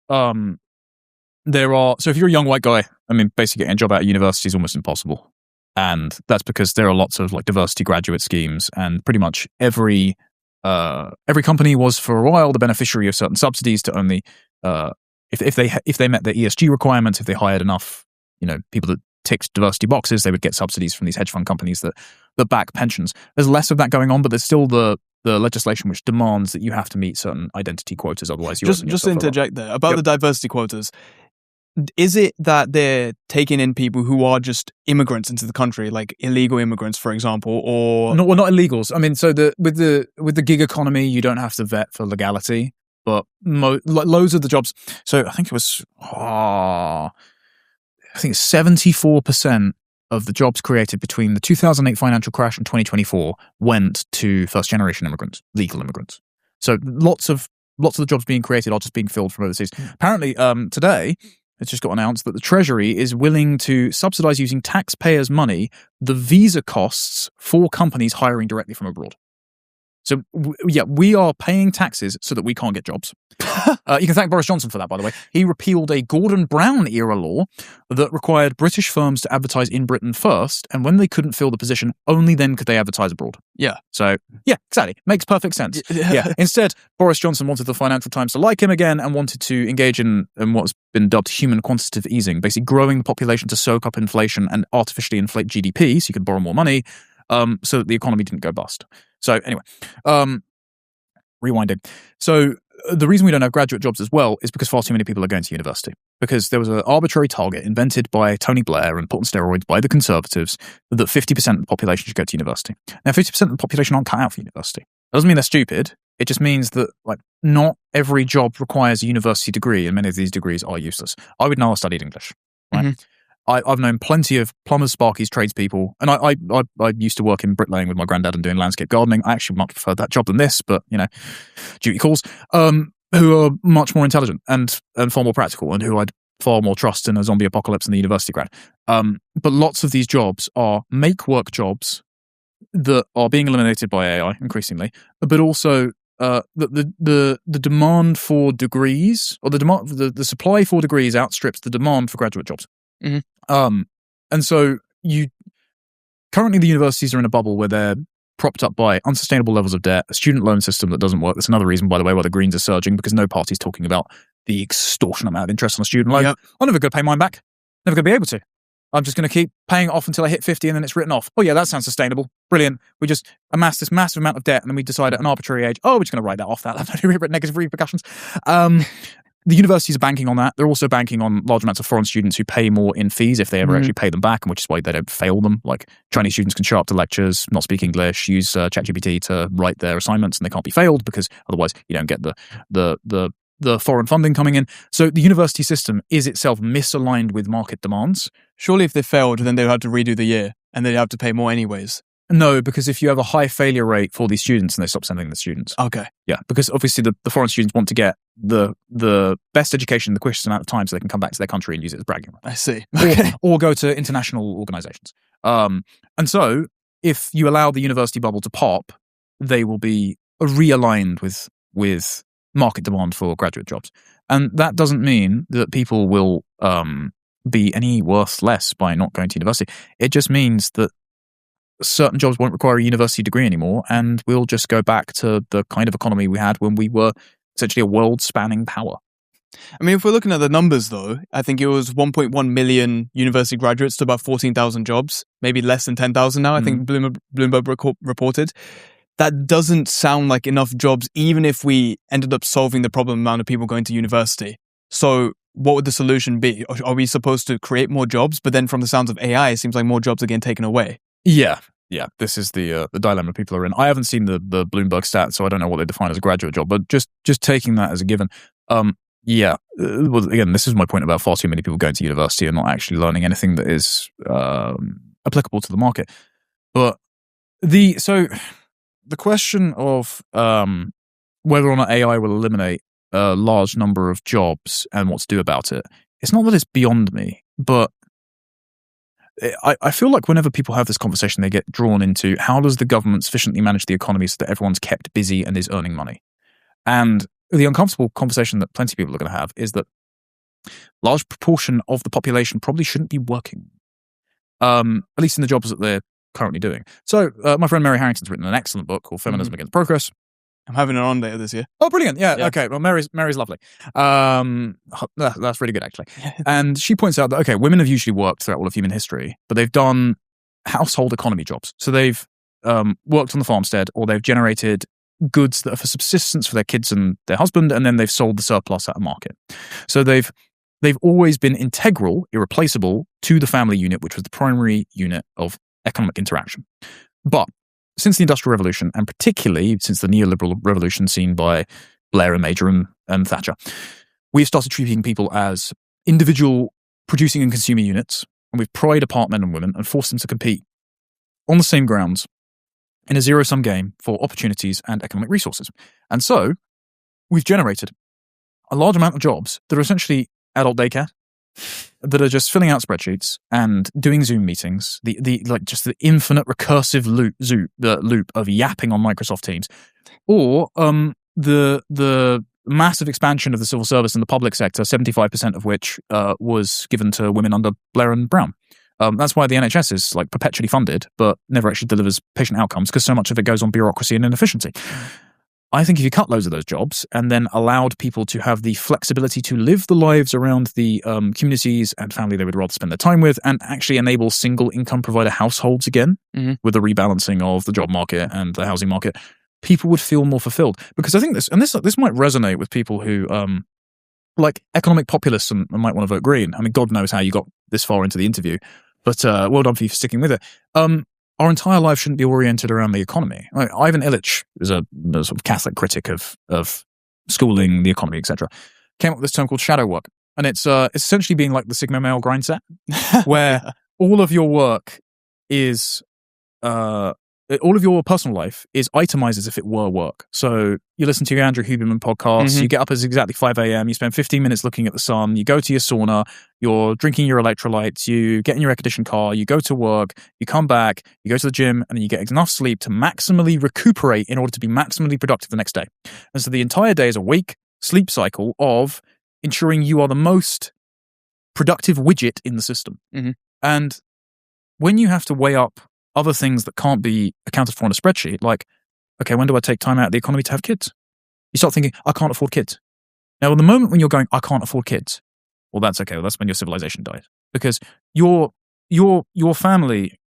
there are. So if you're a young white guy, I mean, basically getting a job out of university is almost impossible, and that's because there are lots of like diversity graduate schemes, and pretty much every company was for a while the beneficiary of certain subsidies to only. If they met their ESG requirements, if they hired enough, people that ticked diversity boxes, they would get subsidies from these hedge fund companies that back pensions. There's less of that going on, but there's still the legislation which demands that you have to meet certain identity quotas, otherwise you just to interject there about the diversity quotas. Is it that they're taking in people who are just immigrants into the country, like illegal immigrants, for example, or not illegals? I mean, so with the gig economy, you don't have to vet for legality. But loads of the jobs. So I think it was, 74% of the jobs created between the 2008 financial crash and 2024 went to first generation immigrants, legal immigrants. So lots of the jobs being created are just being filled from overseas. Apparently, today it's just got announced that the Treasury is willing to subsidize using taxpayers' money the visa costs for companies hiring directly from abroad. So, we are paying taxes so that we can't get jobs. You can thank Boris Johnson for that, by the way. He repealed a Gordon Brown-era law that required British firms to advertise in Britain first, and when they couldn't fill the position, only then could they advertise abroad. Yeah. So, yeah, exactly. Makes perfect sense. Yeah. Instead, Boris Johnson wanted the Financial Times to like him again and wanted to engage in what's been dubbed human quantitative easing, basically growing the population to soak up inflation and artificially inflate GDP so you could borrow more money so that the economy didn't go bust. So anyway, rewinding. So the reason we don't have graduate jobs as well is because far too many people are going to university. Because there was an arbitrary target invented by Tony Blair and put on steroids by the Conservatives that 50% of the population should go to university. Now, 50% of the population aren't cut out for university. That doesn't mean they're stupid. It just means that not every job requires a university degree, and many of these degrees are useless. I would know I studied English. Right? Mm-hmm. I've known plenty of plumbers, sparkies, tradespeople, and I used to work in bricklaying with my granddad and doing landscape gardening. I actually much preferred that job than this, but duty calls. Who are much more intelligent and far more practical, and who I'd far more trust in a zombie apocalypse than the university grad. But lots of these jobs are make work jobs that are being eliminated by AI increasingly, but also the demand for degrees, or the supply for degrees outstrips the demand for graduate jobs. Mm-hmm. And so currently the universities are in a bubble where they're propped up by unsustainable levels of debt, a student loan system that doesn't work. That's another reason, by the way, why the Greens are surging, because no party's talking about the extortionate amount of interest on a student loan. Yep. I'm never going to pay mine back. Never going to be able to. I'm just going to keep paying it off until I hit 50 and then it's written off. Oh yeah, that sounds sustainable. Brilliant. We just amass this massive amount of debt and then we decide at an arbitrary age, we're just going to write that off. That'll have no negative repercussions. The universities are banking on that. They're also banking on large amounts of foreign students who pay more in fees if they ever actually pay them back, and which is why they don't fail them. Like Chinese students can show up to lectures, not speak English, use ChatGPT to write their assignments, and they can't be failed because otherwise you don't get the the foreign funding coming in. So the university system is itself misaligned with market demands. Surely if they failed, then they would have to redo the year and they'd have to pay more anyways. No, because if you have a high failure rate for these students, then they stop sending the students. Okay. Yeah, because obviously the foreign students want to get the best education in the quickest amount of time so they can come back to their country and use it as bragging rights. I see. Okay. Or go to international organizations. And so if you allow the university bubble to pop, they will be realigned with market demand for graduate jobs. And that doesn't mean that people will be any worth less by not going to university. It just means that certain jobs won't require a university degree anymore, and we'll just go back to the kind of economy we had when we were essentially a world-spanning power. I mean, if we're looking at the numbers, though, I think it was 1.1 million university graduates to about 14,000 jobs, maybe less than 10,000 now, I think Bloomberg reported. That doesn't sound like enough jobs, even if we ended up solving the problem amount of people going to university. So what would the solution be? Are we supposed to create more jobs? But then from the sounds of AI, it seems like more jobs are getting taken away. Yeah. This is the dilemma people are in. I haven't seen the Bloomberg stats, so I don't know what they define as a graduate job. But just taking that as a given, well, again, this is my point about far too many people going to university and not actually learning anything that is applicable to the market. But the question of whether or not AI will eliminate a large number of jobs and what to do about it, it's not that it's beyond me, but I feel like whenever people have this conversation, they get drawn into how does the government sufficiently manage the economy so that everyone's kept busy and is earning money. And the uncomfortable conversation that plenty of people are going to have is that a large proportion of the population probably shouldn't be working, at least in the jobs that they're currently doing. So my friend Mary Harrington's written an excellent book called Feminism Against Progress. I'm having it on later this year. Oh, brilliant. Yeah. Okay. Well, Mary's lovely. That's really good, actually. And she points out that, okay, women have usually worked throughout all of human history, but they've done household economy jobs. So they've worked on the farmstead, or they've generated goods that are for subsistence for their kids and their husband, and then they've sold the surplus at a market. So they've always been integral, irreplaceable to the family unit, which was the primary unit of economic interaction. But since the Industrial Revolution, and particularly since the neoliberal revolution seen by Blair and Major and Thatcher, we've started treating people as individual producing and consuming units, and we've pried apart men and women and forced them to compete on the same grounds in a zero-sum game for opportunities and economic resources. And so we've generated a large amount of jobs that are essentially adult daycare, that are just filling out spreadsheets and doing Zoom meetings, the infinite recursive loop of yapping on Microsoft Teams, or the massive expansion of the civil service in the public sector, 75% of which was given to women under Blair and Brown. That's why the NHS is like perpetually funded, but never actually delivers patient outcomes, because so much of it goes on bureaucracy and inefficiency. I think if you cut loads of those jobs and then allowed people to have the flexibility to live the lives around the communities and family they would rather spend their time with, and actually enable single income provider households again with the rebalancing of the job market and the housing market, people would feel more fulfilled. Because I think this might resonate with people who like economic populists and might want to vote Green. I mean, God knows how you got this far into the interview, but well done for you for sticking with it. Our entire life shouldn't be oriented around the economy. Like, Ivan Illich is a sort of Catholic critic of schooling, the economy, etc. Came up with this term called shadow work, and it's essentially being like the Sigma male grind set, where all of your work is all of your personal life is itemized as if it were work. So you listen to your Andrew Huberman podcast, you get up at exactly 5 a.m., you spend 15 minutes looking at the sun, you go to your sauna, you're drinking your electrolytes, you get in your air-conditioned car, you go to work, you come back, you go to the gym, and then you get enough sleep to maximally recuperate in order to be maximally productive the next day. And so the entire day is a wake sleep cycle of ensuring you are the most productive widget in the system. And when you have to weigh up other things that can't be accounted for on a spreadsheet, like, okay, when do I take time out of the economy to have kids? You start thinking, I can't afford kids. Now, at the moment when you're going, I can't afford kids, well, that's okay. Well, that's when your civilization dies, because your family,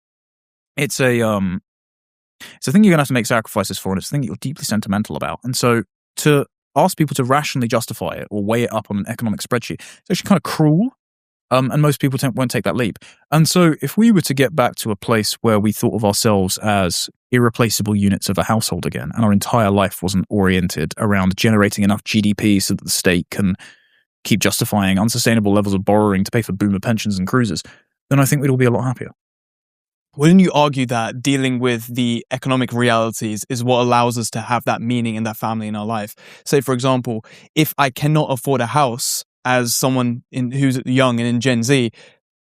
it's a thing you're going to have to make sacrifices for, and it's a thing that you're deeply sentimental about. And so to ask people to rationally justify it or weigh it up on an economic spreadsheet, it's actually kind of cruel, And most people won't take that leap. And so if we were to get back to a place where we thought of ourselves as irreplaceable units of a household again, and our entire life wasn't oriented around generating enough GDP so that the state can keep justifying unsustainable levels of borrowing to pay for boomer pensions and cruises, then I think we'd all be a lot happier. Wouldn't you argue that dealing with the economic realities is what allows us to have that meaning and that family in our life? Say, for example, if I cannot afford a house as someone who's young and in Gen Z,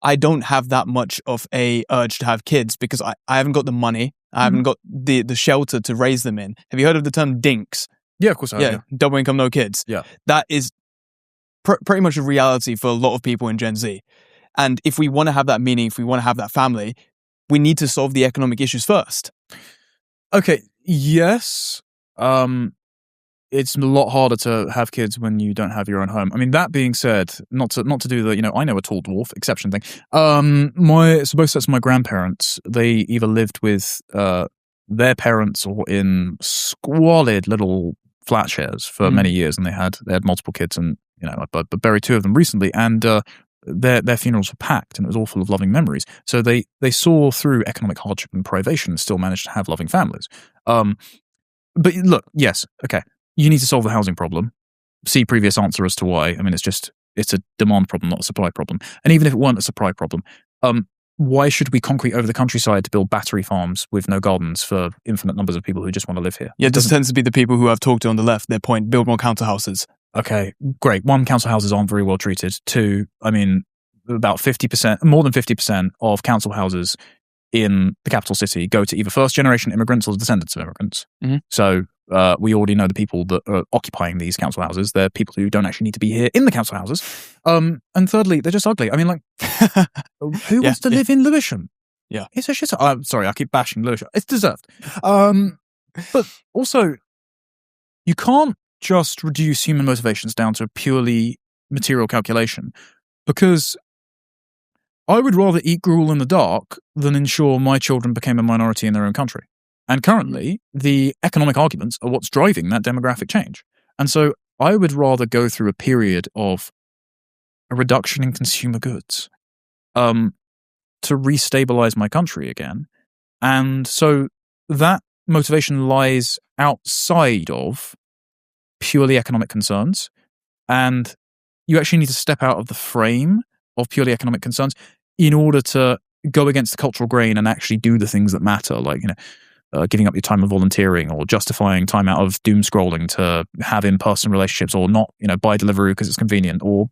I don't have that much of a urge to have kids because I haven't got the money. I haven't got the shelter to raise them in. Have you heard of the term dinks? Yeah, of course I have. Yeah, double income, no kids. Yeah. That is pretty much a reality for a lot of people in Gen Z. And if we want to have that meaning, if we want to have that family, we need to solve the economic issues first. Okay, yes. It's a lot harder to have kids when you don't have your own home. I mean, that being said, not to do the, I know a tall dwarf exception thing. Both sets of my grandparents, they either lived with their parents or in squalid little flat shares for many years, and they had multiple kids, and I buried two of them recently, and their funerals were packed, and it was all full of loving memories. So they saw through economic hardship and privation and still managed to have loving families. But look, yes, okay. You need to solve the housing problem. See previous answer as to why. I mean, it's a demand problem, not a supply problem. And even if it weren't a supply problem, why should we concrete over the countryside to build battery farms with no gardens for infinite numbers of people who just want to live here? Yeah, this tends to be the people who I've talked to on the left. Their point, build more council houses. Okay, great. One, council houses aren't very well treated. Two, I mean, about 50%, more than 50% of council houses in the capital city go to either first-generation immigrants or descendants of immigrants. Mm-hmm. So we already know the people that are occupying these council houses. They're people who don't actually need to be here in the council houses. And thirdly, they're just ugly. I mean, like, who wants to live in Lewisham? Yeah. It's a shit. I'm sorry, I keep bashing Lewisham. It's deserved. But also, you can't just reduce human motivations down to a purely material calculation, because I would rather eat gruel in the dark than ensure my children became a minority in their own country. And currently, the economic arguments are what's driving that demographic change. And so I would rather go through a period of a reduction in consumer goods to restabilize my country again. And so that motivation lies outside of purely economic concerns. And you actually need to step out of the frame of purely economic concerns in order to go against the cultural grain and actually do the things that matter, like, giving up your time of volunteering or justifying time out of doom scrolling to have in-person relationships, or not, buy delivery because it's convenient, or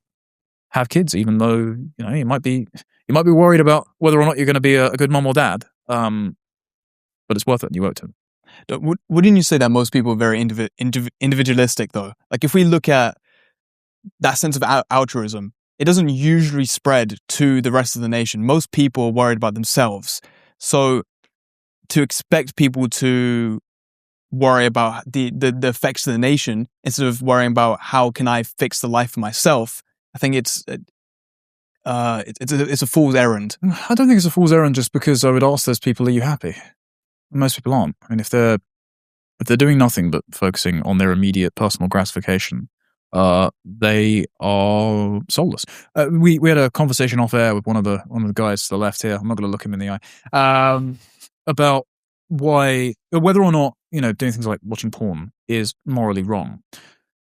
have kids, even though, you might be worried about whether or not you're going to be a good mom or dad. But it's worth it and you owe it to them. Wouldn't you say that most people are very individualistic, though? Like, if we look at that sense of altruism, it doesn't usually spread to the rest of the nation. Most people are worried about themselves. So to expect people to worry about the effects of the nation instead of worrying about how can I fix the life for myself, I think it's a fool's errand. I don't think it's a fool's errand, just because I would ask those people, are you happy? Most people aren't. I mean, if they're doing nothing but focusing on their immediate personal gratification, they are soulless. We had a conversation off air with one of the guys to the left here. I'm not going to look him in the eye. About whether or not, doing things like watching porn is morally wrong.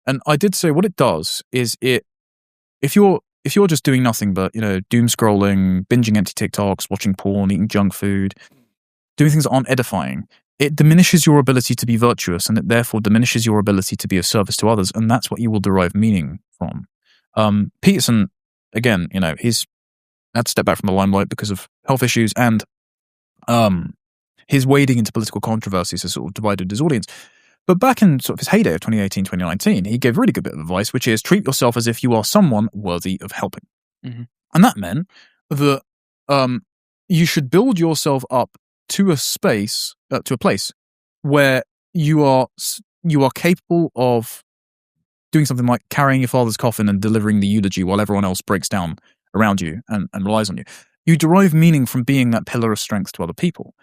And I did say what it does is if you're just doing nothing but, doom scrolling, binging empty TikToks, watching porn, eating junk food, doing things that aren't edifying, it diminishes your ability to be virtuous, and it therefore diminishes your ability to be of service to others. And that's what you will derive meaning from. Peterson, again, he's had to step back from the limelight because of health issues, and his wading into political controversies has sort of divided his audience. But back in sort of his heyday of 2018, 2019, he gave a really good bit of advice, which is treat yourself as if you are someone worthy of helping. Mm-hmm. And that meant that you should build yourself up to a space, to a place where you are capable of doing something like carrying your father's coffin and delivering the eulogy while everyone else breaks down around you and relies on you. You derive meaning from being that pillar of strength to other people.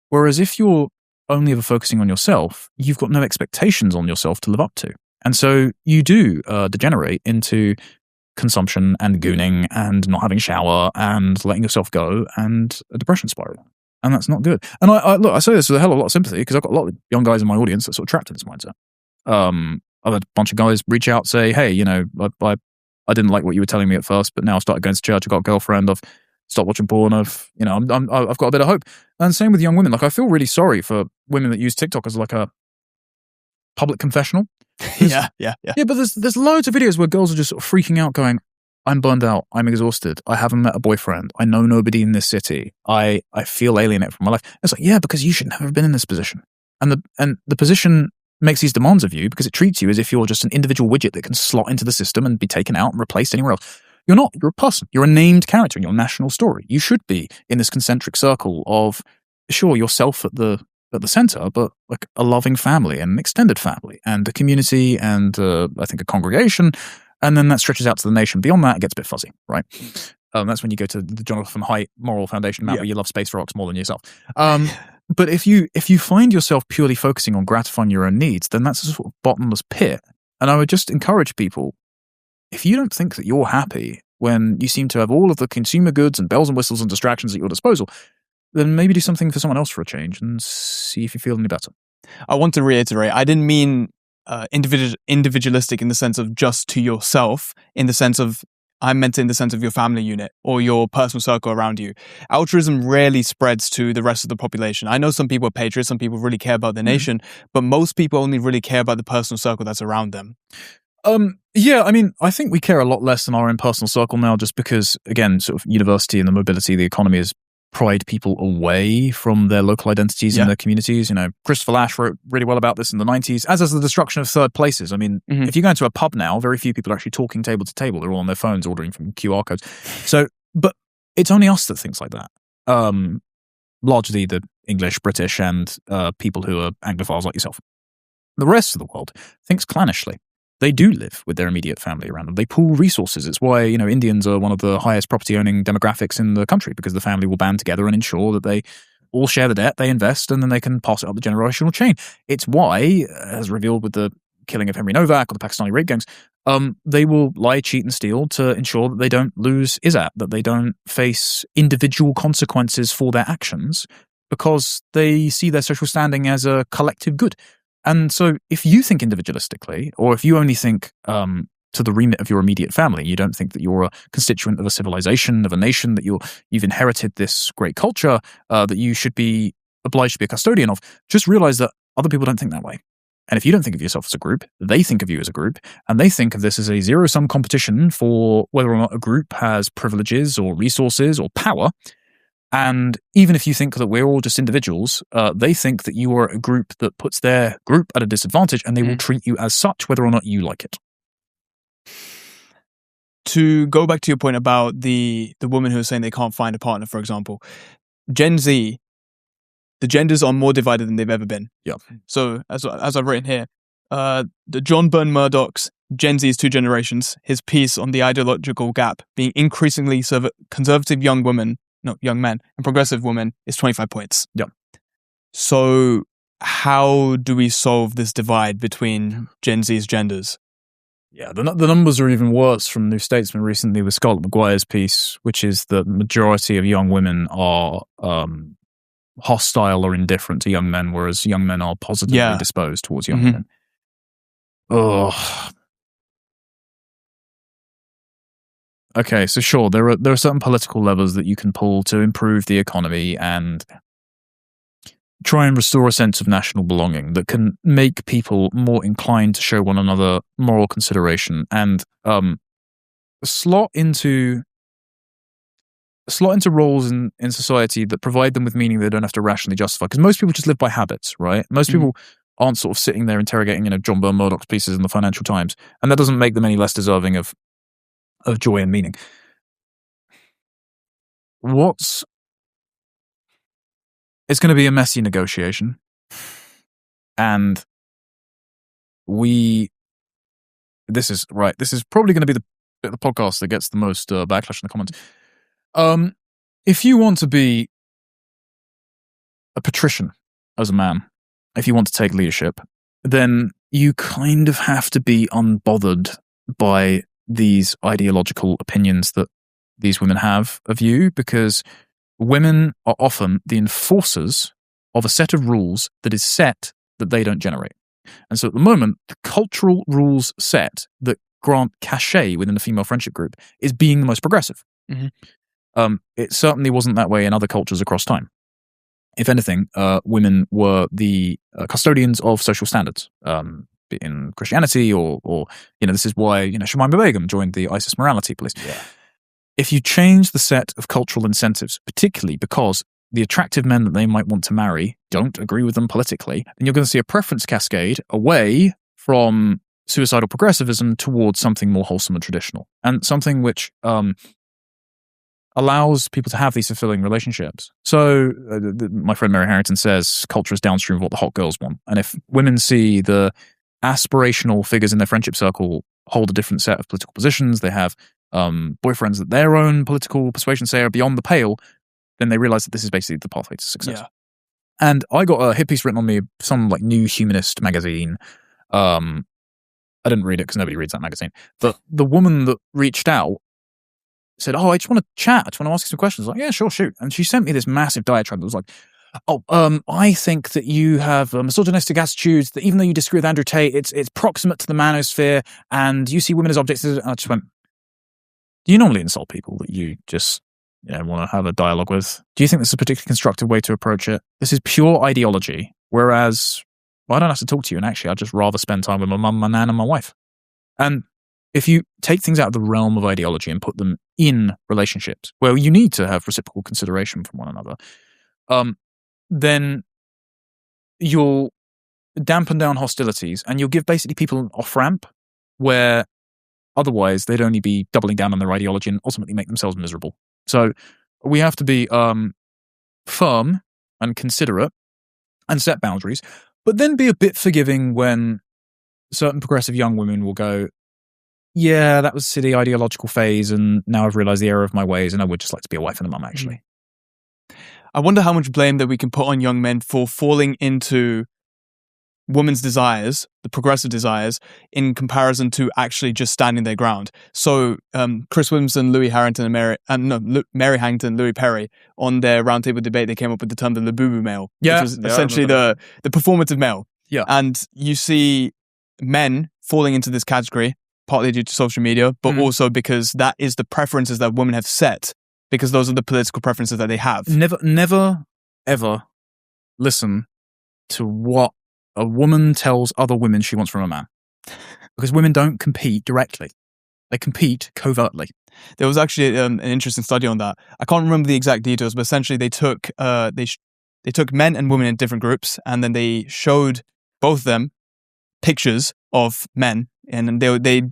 Whereas if you're only ever focusing on yourself, you've got no expectations on yourself to live up to. And so you do degenerate into consumption and gooning and not having a shower and letting yourself go and a depression spiral. And that's not good. And I say this with a hell of a lot of sympathy because I've got a lot of young guys in my audience that are sort of trapped in this mindset. I've had a bunch of guys reach out, say, hey, I didn't like what you were telling me at first, but now I've started going to church. I've got a girlfriend. I've stopped watching porn. I've got a bit of hope. And same with young women. Like, I feel really sorry for women that use TikTok as like a public confessional. Yeah. But there's loads of videos where girls are just sort of freaking out, going, I'm burned out. I'm exhausted. I haven't met a boyfriend. I know nobody in this city. I feel alienated from my life. It's like, yeah, because you shouldn't have been in this position. And the position makes these demands of you because it treats you as if you're just an individual widget that can slot into the system and be taken out and replaced anywhere else. You're not. You're a person. You're a named character in your national story. You should be in this concentric circle of, sure, yourself at the center, but like a loving family and an extended family and a community and I think a congregation. And then that stretches out to the nation. Beyond that, it gets a bit fuzzy, right? That's when you go to the Jonathan Haidt moral foundation map where you love space rocks more than yourself. But if you find yourself purely focusing on gratifying your own needs, then that's a sort of bottomless pit. And I would just encourage people, if you don't think that you're happy when you seem to have all of the consumer goods and bells and whistles and distractions at your disposal, then maybe do something for someone else for a change and see if you feel any better. I want to reiterate, I didn't mean individualistic in the sense of just to yourself, in the sense of, I meant in the sense of your family unit or your personal circle around you. Altruism rarely spreads to the rest of the population. I know some people are patriots, some people really care about their nation, but most people only really care about the personal circle that's around them. Yeah, I mean, I think we care a lot less than our own personal circle now, just because, again, sort of university and the mobility, the economy has pried people away from their local identities and their communities. Christopher Lash wrote really well about this in the 90s, as is the destruction of third places. I mean, if you go into a pub now, very few people are actually talking table to table. They're all on their phones ordering from QR codes. So, but it's only us that thinks like that. Largely the English, British, and people who are Anglophiles like yourself. The rest of the world thinks clanishly. They do live with their immediate family around them. They pool resources. It's why, Indians are one of the highest property-owning demographics in the country, because the family will band together and ensure that they all share the debt, they invest, and then they can pass it up the generational chain. It's why, as revealed with the killing of Henry Novak or the Pakistani rape gangs, they will lie, cheat, and steal to ensure that they don't lose Izzat, that they don't face individual consequences for their actions, because they see their social standing as a collective good. And so if you think individualistically, or if you only think to the remit of your immediate family, you don't think that you're a constituent of a civilization, of a nation, that you've inherited this great culture that you should be obliged to be a custodian of, just realize that other people don't think that way. And if you don't think of yourself as a group, they think of you as a group, and they think of this as a zero-sum competition for whether or not a group has privileges or resources or power. And even if you think that we're all just individuals, they think that you are a group that puts their group at a disadvantage, and they will treat you as such, whether or not you like it. To go back to your point about the woman who was saying they can't find a partner, for example, Gen Z, the genders are more divided than they've ever been. Yeah. So as I've written here, the John Byrne Murdoch's Gen Z's Two Generations, his piece on the ideological gap being increasingly conservative young men and progressive women is 25 points. Yeah. So how do we solve this divide between Gen Z's genders? Yeah, the numbers are even worse from New Statesman recently with Scarlett Maguire's piece, which is the majority of young women are hostile or indifferent to young men, whereas young men are positively disposed towards young women. Ugh. Okay, so sure, there are certain political levers that you can pull to improve the economy and try and restore a sense of national belonging that can make people more inclined to show one another moral consideration and slot into roles in society that provide them with meaning they don't have to rationally justify. Because most people just live by habits, right? Most people aren't sort of sitting there interrogating, John Byrne Murdoch's pieces in the Financial Times, and that doesn't make them any less deserving of joy and meaning. It's going to be a messy negotiation, and this is probably going to be the bit of the podcast that gets the most backlash in the comments. If you want to be a patrician as a man, if you want to take leadership, then you kind of have to be unbothered by these ideological opinions that these women have of you, because women are often the enforcers of a set of rules that is set that they don't generate. And so at the moment, the cultural rules set that grant cachet within the female friendship group is being the most progressive. Mm-hmm. It certainly wasn't that way in other cultures across time. If anything, women were the custodians of social standards in Christianity, or this is why Shumaima Begum joined the ISIS morality police. Yeah. If you change the set of cultural incentives, particularly because the attractive men that they might want to marry don't agree with them politically, then you're going to see a preference cascade away from suicidal progressivism towards something more wholesome and traditional, and something which allows people to have these fulfilling relationships. So my friend Mary Harrington says culture is downstream of what the hot girls want. And if women see the aspirational figures in their friendship circle hold a different set of political positions, they have boyfriends that their own political persuasion say are beyond the pale, then they realize that this is basically the pathway to success. Yeah. And I got a hit piece written on me, some like New Humanist magazine. I didn't read it because nobody reads that magazine. But the woman that reached out said, "Oh, I just want to chat. I just want to ask you some questions." I was like, "Yeah, sure, shoot." And she sent me this massive diatribe that was like, I think that you have misogynistic attitudes, that even though you disagree with Andrew Tate, it's proximate to the manosphere, and you see women as objects. And I just went, do you normally insult people that you just want to have a dialogue with? Do you think this is a particularly constructive way to approach it? This is pure ideology, whereas I don't have to talk to you, and actually I'd just rather spend time with my mum, my nan, and my wife. And if you take things out of the realm of ideology and put them in relationships where you need to have reciprocal consideration from one another, then you'll dampen down hostilities and you'll give basically people an off-ramp where otherwise they'd only be doubling down on their ideology and ultimately make themselves miserable. So we have to be firm and considerate and set boundaries, but then be a bit forgiving when certain progressive young women will go, yeah, that was a silly ideological phase, and now I've realized the error of my ways, and I would just like to be a wife and a mum, actually. I wonder how much blame that we can put on young men for falling into women's desires, the progressive desires, in comparison to actually just standing their ground. So Chris Williamson, Mary Harrington, Louis Perry, on their roundtable debate, they came up with the term the Labubu male, which was essentially the performative male. Yeah. And you see men falling into this category, partly due to social media, but also because that is the preferences that women have set, because those are the political preferences that they have. Never, ever listen to what a woman tells other women she wants from a man. Because women don't compete directly. They compete covertly. There was actually an interesting study on that. I can't remember the exact details, but essentially they took they took men and women in different groups, and then they showed both of them pictures of men, and they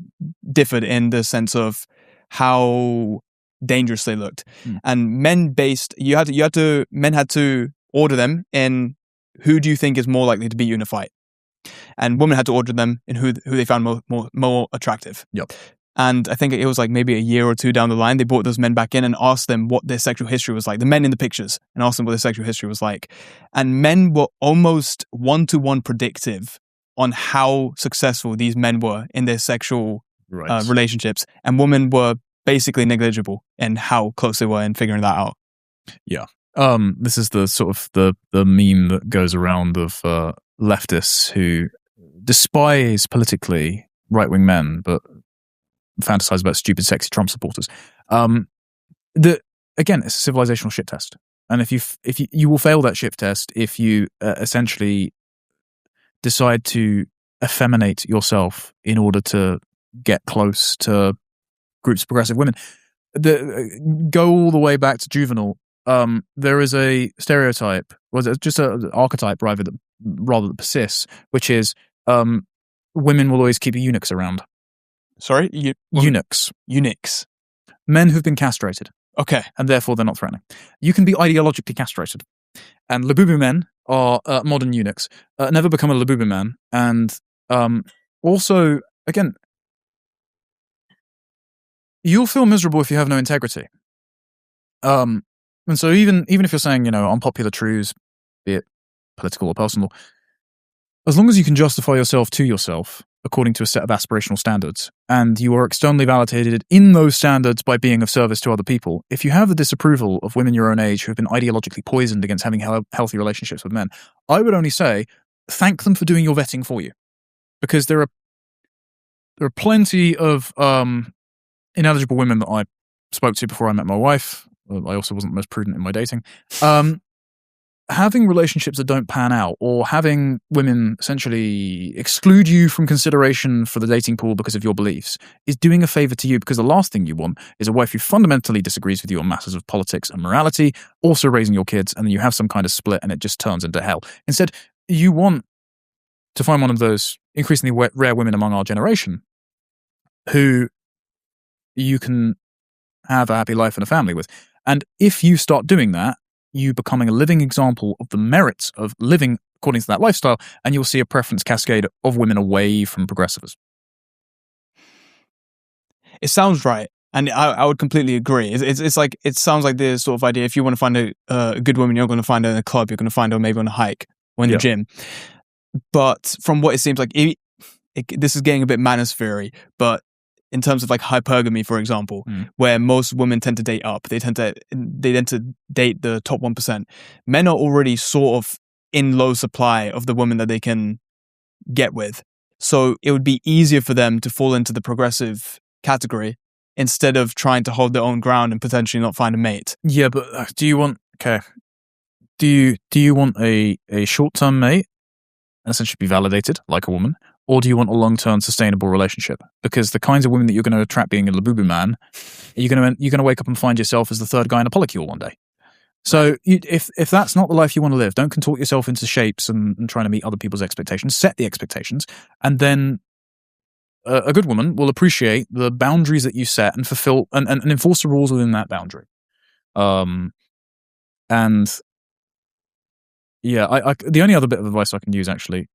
differed in the sense of how dangerous they looked. And men had to order them in who do you think is more likely to beat you in a fight, and women had to order them in who they found more attractive. Yep. And I think it was like maybe a year or two down the line, they brought those men back in and asked them what their sexual history was like, the men in the pictures, and asked them what their sexual history was like. And men were almost one-to-one predictive on how successful these men were in their sexual relationships, and women were basically negligible in how close they were in figuring that out. Yeah. This is the sort of the meme that goes around of leftists who despise politically right-wing men, but fantasize about stupid, sexy Trump supporters. Again, it's a civilizational shit test, and if you will fail that shit test if you essentially decide to effeminate yourself in order to get close to groups of progressive women. Go all the way back to Juvenal. There is a stereotype, just an archetype rather that persists, which is women will always keep eunuchs around. Sorry? Eunuchs. Eunuchs. Men who've been castrated. Okay. And therefore they're not threatening. You can be ideologically castrated. And Labubu men are modern eunuchs. Never become a Labubu man. And also, again, you'll feel miserable if you have no integrity. And so even if you're saying, unpopular truths, be it political or personal, as long as you can justify yourself to yourself, according to a set of aspirational standards, and you are externally validated in those standards by being of service to other people, if you have the disapproval of women your own age who have been ideologically poisoned against having healthy relationships with men, I would only say thank them for doing your vetting for you, because there are plenty of ineligible women that I spoke to before I met my wife. I also wasn't the most prudent in my dating. Having relationships that don't pan out, or having women essentially exclude you from consideration for the dating pool because of your beliefs, is doing a favor to you, because the last thing you want is a wife who fundamentally disagrees with you on matters of politics and morality, also raising your kids, and then you have some kind of split and it just turns into hell. Instead, you want to find one of those increasingly rare women among our generation who you can have a happy life and a family with. And if you start doing that, you becoming a living example of the merits of living according to that lifestyle, and you'll see a preference cascade of women away from progressives. It sounds right, and I would completely agree. It's like, it sounds like the sort of idea, if you want to find a good woman, you're going to find her in a club, you're going to find her maybe on a hike or in the gym. But from what it seems like, this is getting a bit manosphere-y, but in terms of like hypergamy, for example, where most women tend to date up, they tend to date the top 1%. Men are already sort of in low supply of the women that they can get with. So it would be easier for them to fall into the progressive category instead of trying to hold their own ground and potentially not find a mate. Yeah, but do you want a short-term mate and essentially be validated like a woman? Or do you want a long-term sustainable relationship? Because the kinds of women that you're going to attract being a Labubu man, you're going to wake up and find yourself as the third guy in a polycule one day. So if that's not the life you want to live, don't contort yourself into shapes and trying to meet other people's expectations. Set the expectations, and then a good woman will appreciate the boundaries that you set and fulfill and enforce the rules within that boundary. The only other bit of advice I can use, actually.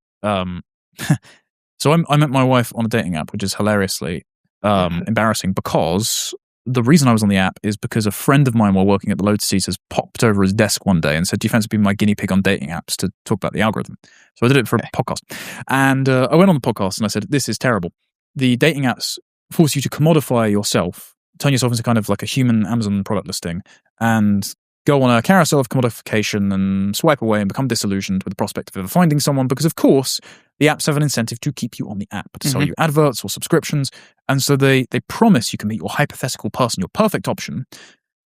So I met my wife on a dating app, which is hilariously embarrassing, because the reason I was on the app is because a friend of mine, while working at the Lotus Eaters, popped over his desk one day and said, "Do you fancy being my guinea pig on dating apps to talk about the algorithm?" So I did it for a podcast. And I went on the podcast and I said, "This is terrible. The dating apps force you to commodify yourself, turn yourself into kind of like a human Amazon product listing, and go on a carousel of commodification and swipe away and become disillusioned with the prospect of ever finding someone, because, of course, the apps have an incentive to keep you on the app, to sell you adverts or subscriptions. And so they promise you can meet your hypothetical person, your perfect option,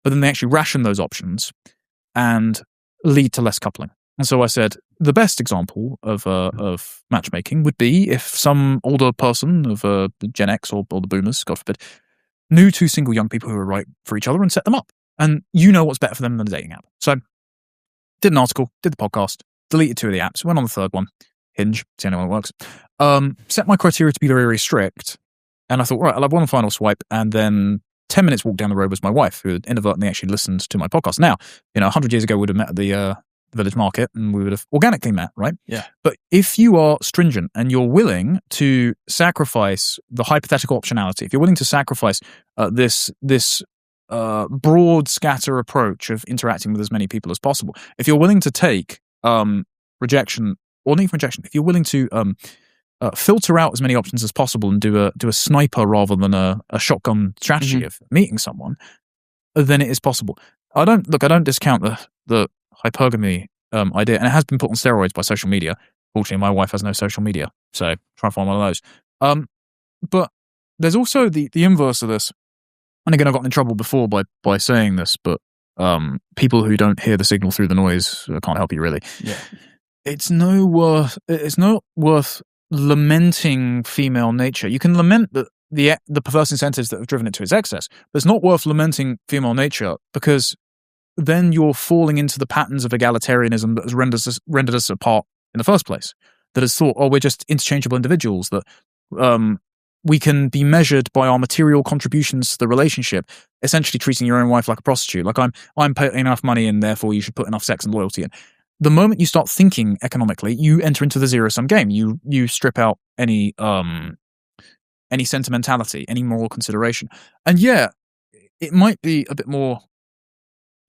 but then they actually ration those options and lead to less coupling." And so I said, the best example of matchmaking would be if some older person of Gen X or the boomers, God forbid, knew two single young people who were right for each other and set them up. And you know what's better for them than a dating app. So did an article, did the podcast, deleted two of the apps, went on the third one, Hinge, see how it works. Set my criteria to be very, very strict. And I thought, right, I'll have one final swipe. And then 10 minutes walk down the road was my wife, who had inadvertently actually listened to my podcast. Now, 100 years ago, we would have met at the village market and we would have organically met, right? Yeah. But if you are stringent and you're willing to sacrifice the hypothetical optionality, if you're willing to sacrifice this broad scatter approach of interacting with as many people as possible, if you're willing to take rejection, or not even rejection, if you're willing to filter out as many options as possible and do a sniper rather than a shotgun strategy of meeting someone, then it is possible. I don't discount the hypergamy idea, and it has been put on steroids by social media. Fortunately, my wife has no social media, so try and find one of those. But there's also the inverse of this. And again, I've gotten in trouble before by saying this, but people who don't hear the signal through the noise can't help you, really. Yeah. It's not worth lamenting female nature. You can lament the perverse incentives that have driven it to its excess, but it's not worth lamenting female nature, because then you're falling into the patterns of egalitarianism that has rendered us apart in the first place. That has thought, we're just interchangeable individuals, that we can be measured by our material contributions to the relationship, essentially treating your own wife like a prostitute. Like, I'm putting enough money in, therefore you should put enough sex and loyalty in. The moment you start thinking economically, you enter into the zero-sum game. You strip out any sentimentality, any moral consideration. And yeah, it might be a bit more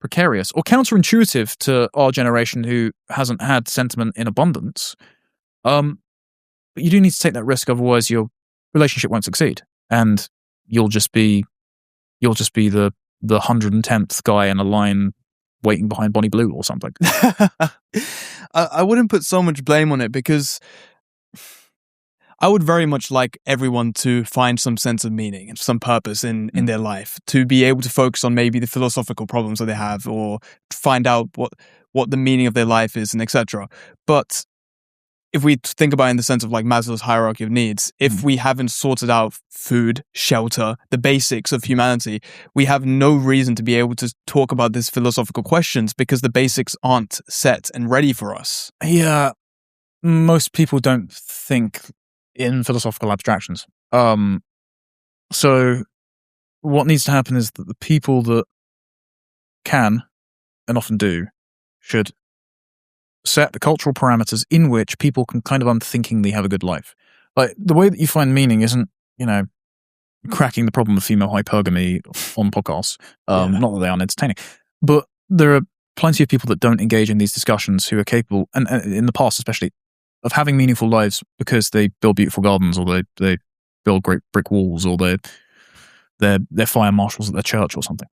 precarious or counterintuitive to our generation who hasn't had sentiment in abundance. But you do need to take that risk, otherwise your relationship won't succeed, and you'll just be the 110th guy in a line waiting behind Bonnie Blue or something. I wouldn't put so much blame on it, because I would very much like everyone to find some sense of meaning and some purpose in their life, to be able to focus on maybe the philosophical problems that they have, or find out what the meaning of their life is, and etc. But if we think about it in the sense of like Maslow's hierarchy of needs, if we haven't sorted out food, shelter, the basics of humanity, we have no reason to be able to talk about these philosophical questions, because the basics aren't set and ready for us. Yeah, most people don't think in philosophical abstractions. So what needs to happen is that the people that can, and often do, should set the cultural parameters in which people can kind of unthinkingly have a good life. Like, the way that you find meaning isn't, cracking the problem of female hypergamy on podcasts. Not that they aren't entertaining, but there are plenty of people that don't engage in these discussions who are capable, and in the past especially, of having meaningful lives because they build beautiful gardens, or they build great brick walls, or they're fire marshals at their church or something.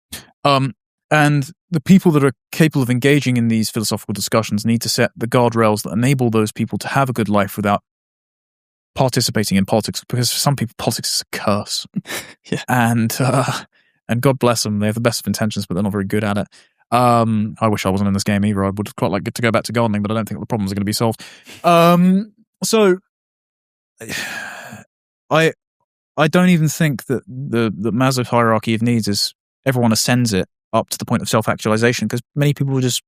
And the people that are capable of engaging in these philosophical discussions need to set the guardrails that enable those people to have a good life without participating in politics, because for some people, politics is a curse. Yeah. And God bless them. They have the best of intentions, but they're not very good at it. I wish I wasn't in this game either. I would quite like to go back to gardening, but I don't think the problems are going to be solved. So I don't even think that the Maslow hierarchy of needs is everyone ascends it up to the point of self-actualization, because many people just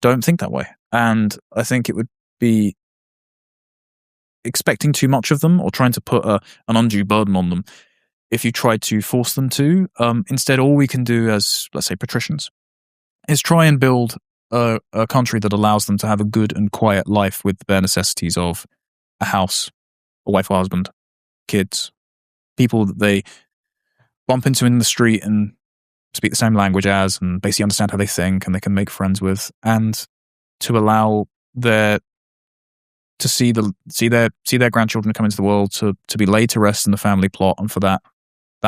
don't think that way. And I think it would be expecting too much of them, or trying to put an undue burden on them if you try to force them to. Instead, all we can do as, let's say, patricians is try and build a country that allows them to have a good and quiet life with the bare necessities of a house, a wife or husband, kids, people that they bump into in the street and speak the same language as, and basically understand how they think and they can make friends with, and to allow to see their grandchildren come into the world, to be laid to rest in the family plot, and for that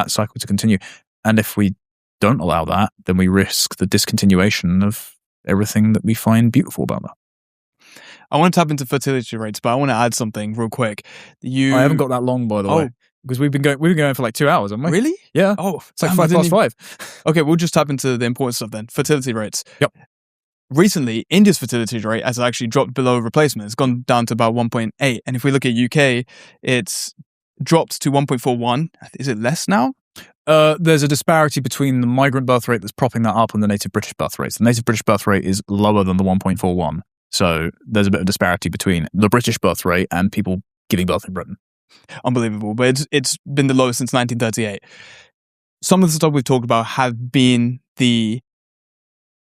cycle to continue. And if we don't allow that, then we risk the discontinuation of everything that we find beautiful about that. I want to tap into fertility rates, but I want to add something real quick. I haven't got that long, by the way, because we've been going for like 2 hours, haven't we? Really? Yeah. Oh, it's like 5:05. Okay, we'll just tap into the important stuff then. Fertility rates. Yep. Recently, India's fertility rate has actually dropped below replacement. It's gone down to about 1.8. And if we look at UK, it's dropped to 1.41. Is it less now? There's a disparity between the migrant birth rate that's propping that up and the native British birth rate. The native British birth rate is lower than the 1.41. So there's a bit of disparity between the British birth rate and people giving birth in Britain. Unbelievable. But it's been the lowest since 1938. Some of the stuff we've talked about have been the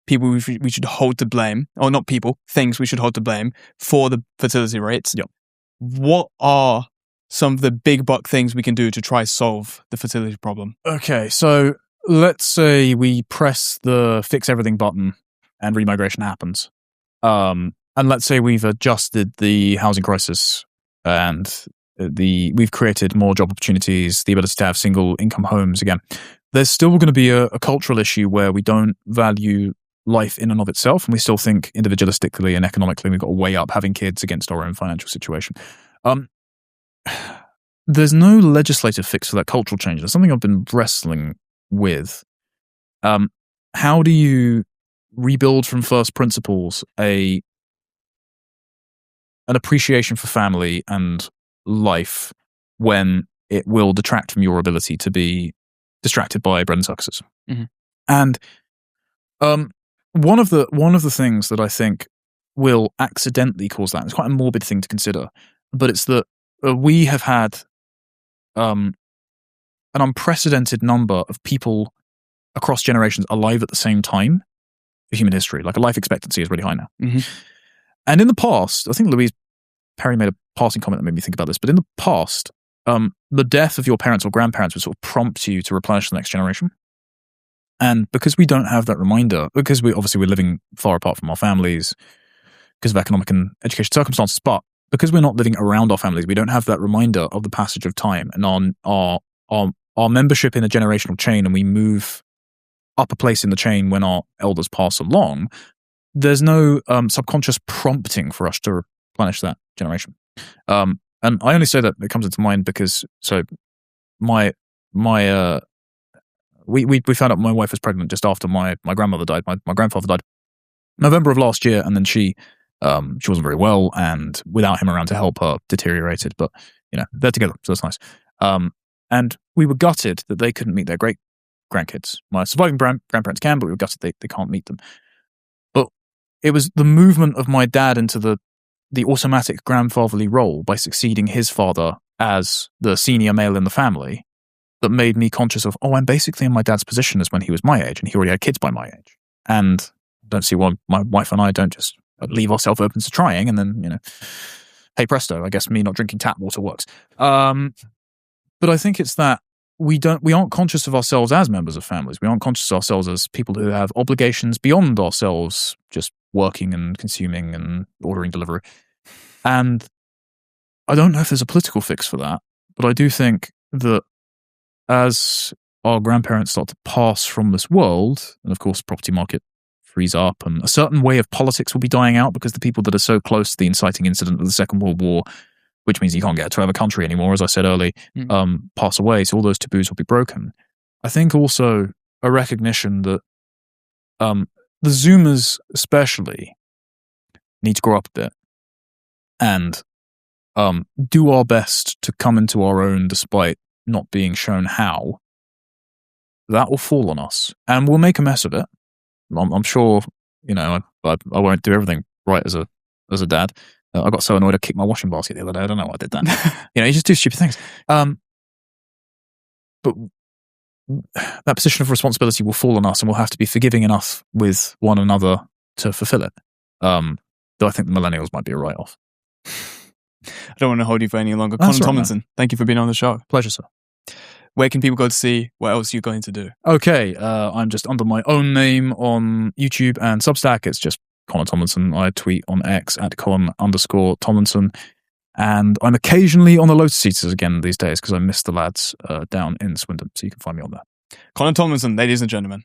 people we should hold to blame, or not people, things we should hold to blame for the fertility rates. Yep. What are some of the big buck things we can do to try solve the fertility problem? Okay, so let's say we press the fix everything button and remigration happens. And let's say we've adjusted the housing crisis and we've created more job opportunities, the ability to have single income homes again. There's still going to be a cultural issue where we don't value life in and of itself, and we still think individualistically and economically. We've got to weigh up having kids against our own financial situation. There's no legislative fix for that cultural change. That's something I've been wrestling with. How do you rebuild from first principles an appreciation for family and life when it will detract from your ability to be distracted by bread and circuses? Mm-hmm. And one of the things that I think will accidentally cause that, it's quite a morbid thing to consider, but it's that we have had an unprecedented number of people across generations alive at the same time for human history. Like, a life expectancy is really high now. Mm-hmm. And in the past, I think Louise Perry made a passing comment that made me think about this, but in the past, the death of your parents or grandparents would sort of prompt you to replenish the next generation. And because we don't have that reminder, because we're living far apart from our families because of economic and education circumstances, but because we're not living around our families, we don't have that reminder of the passage of time and our membership in a generational chain, and we move up a place in the chain when our elders pass along. There's no subconscious prompting for us to replenish that generation. And I only say that it comes into mind because we found out my wife was pregnant just after my grandmother died. My grandfather died November of last year, and then she wasn't very well, and without him around to help her, deteriorated. But they're together, so that's nice. And we were gutted that they couldn't meet their great grandkids. My surviving grandparents can, but we were gutted they can't meet them. But it was the movement of my dad into the automatic grandfatherly role by succeeding his father as the senior male in the family that made me conscious of, I'm basically in my dad's position as when he was my age, and he already had kids by my age. And I don't see why my wife and I don't just leave ourselves open to trying, and then, hey presto, I guess me not drinking tap water works. But I think it's that we aren't conscious of ourselves as members of families. We aren't conscious of ourselves as people who have obligations beyond ourselves, just working and consuming and ordering delivery. And I don't know if there's a political fix for that, but I do think that as our grandparents start to pass from this world, and of course the property market frees up, and a certain way of politics will be dying out because the people that are so close to the inciting incident of the Second World War, which means you can't get to have a country anymore, as I said earlier, pass away. So all those taboos will be broken. I think also a recognition that the Zoomers especially need to grow up a bit and do our best to come into our own despite not being shown how. That will fall on us, and we'll make a mess of it. I'm sure, I won't do everything right as a dad. I got so annoyed I kicked my washing basket the other day. I don't know why I did that. You just do stupid things. But that position of responsibility will fall on us, and we'll have to be forgiving enough with one another to fulfill it. Though I think the millennials might be a write-off. I don't want to hold you for any longer. Colin Tomlinson, thank you for being on the show. Pleasure, sir. Where can people go to see what else you're going to do? Okay, I'm just under my own name on YouTube and Substack. It's just Colin Tomlinson. I tweet on X at Colin_Tomlinson. And I'm occasionally on the Lotus Eaters again these days because I miss the lads down in Swindon. So you can find me on there. Colin Tomlinson, ladies and gentlemen.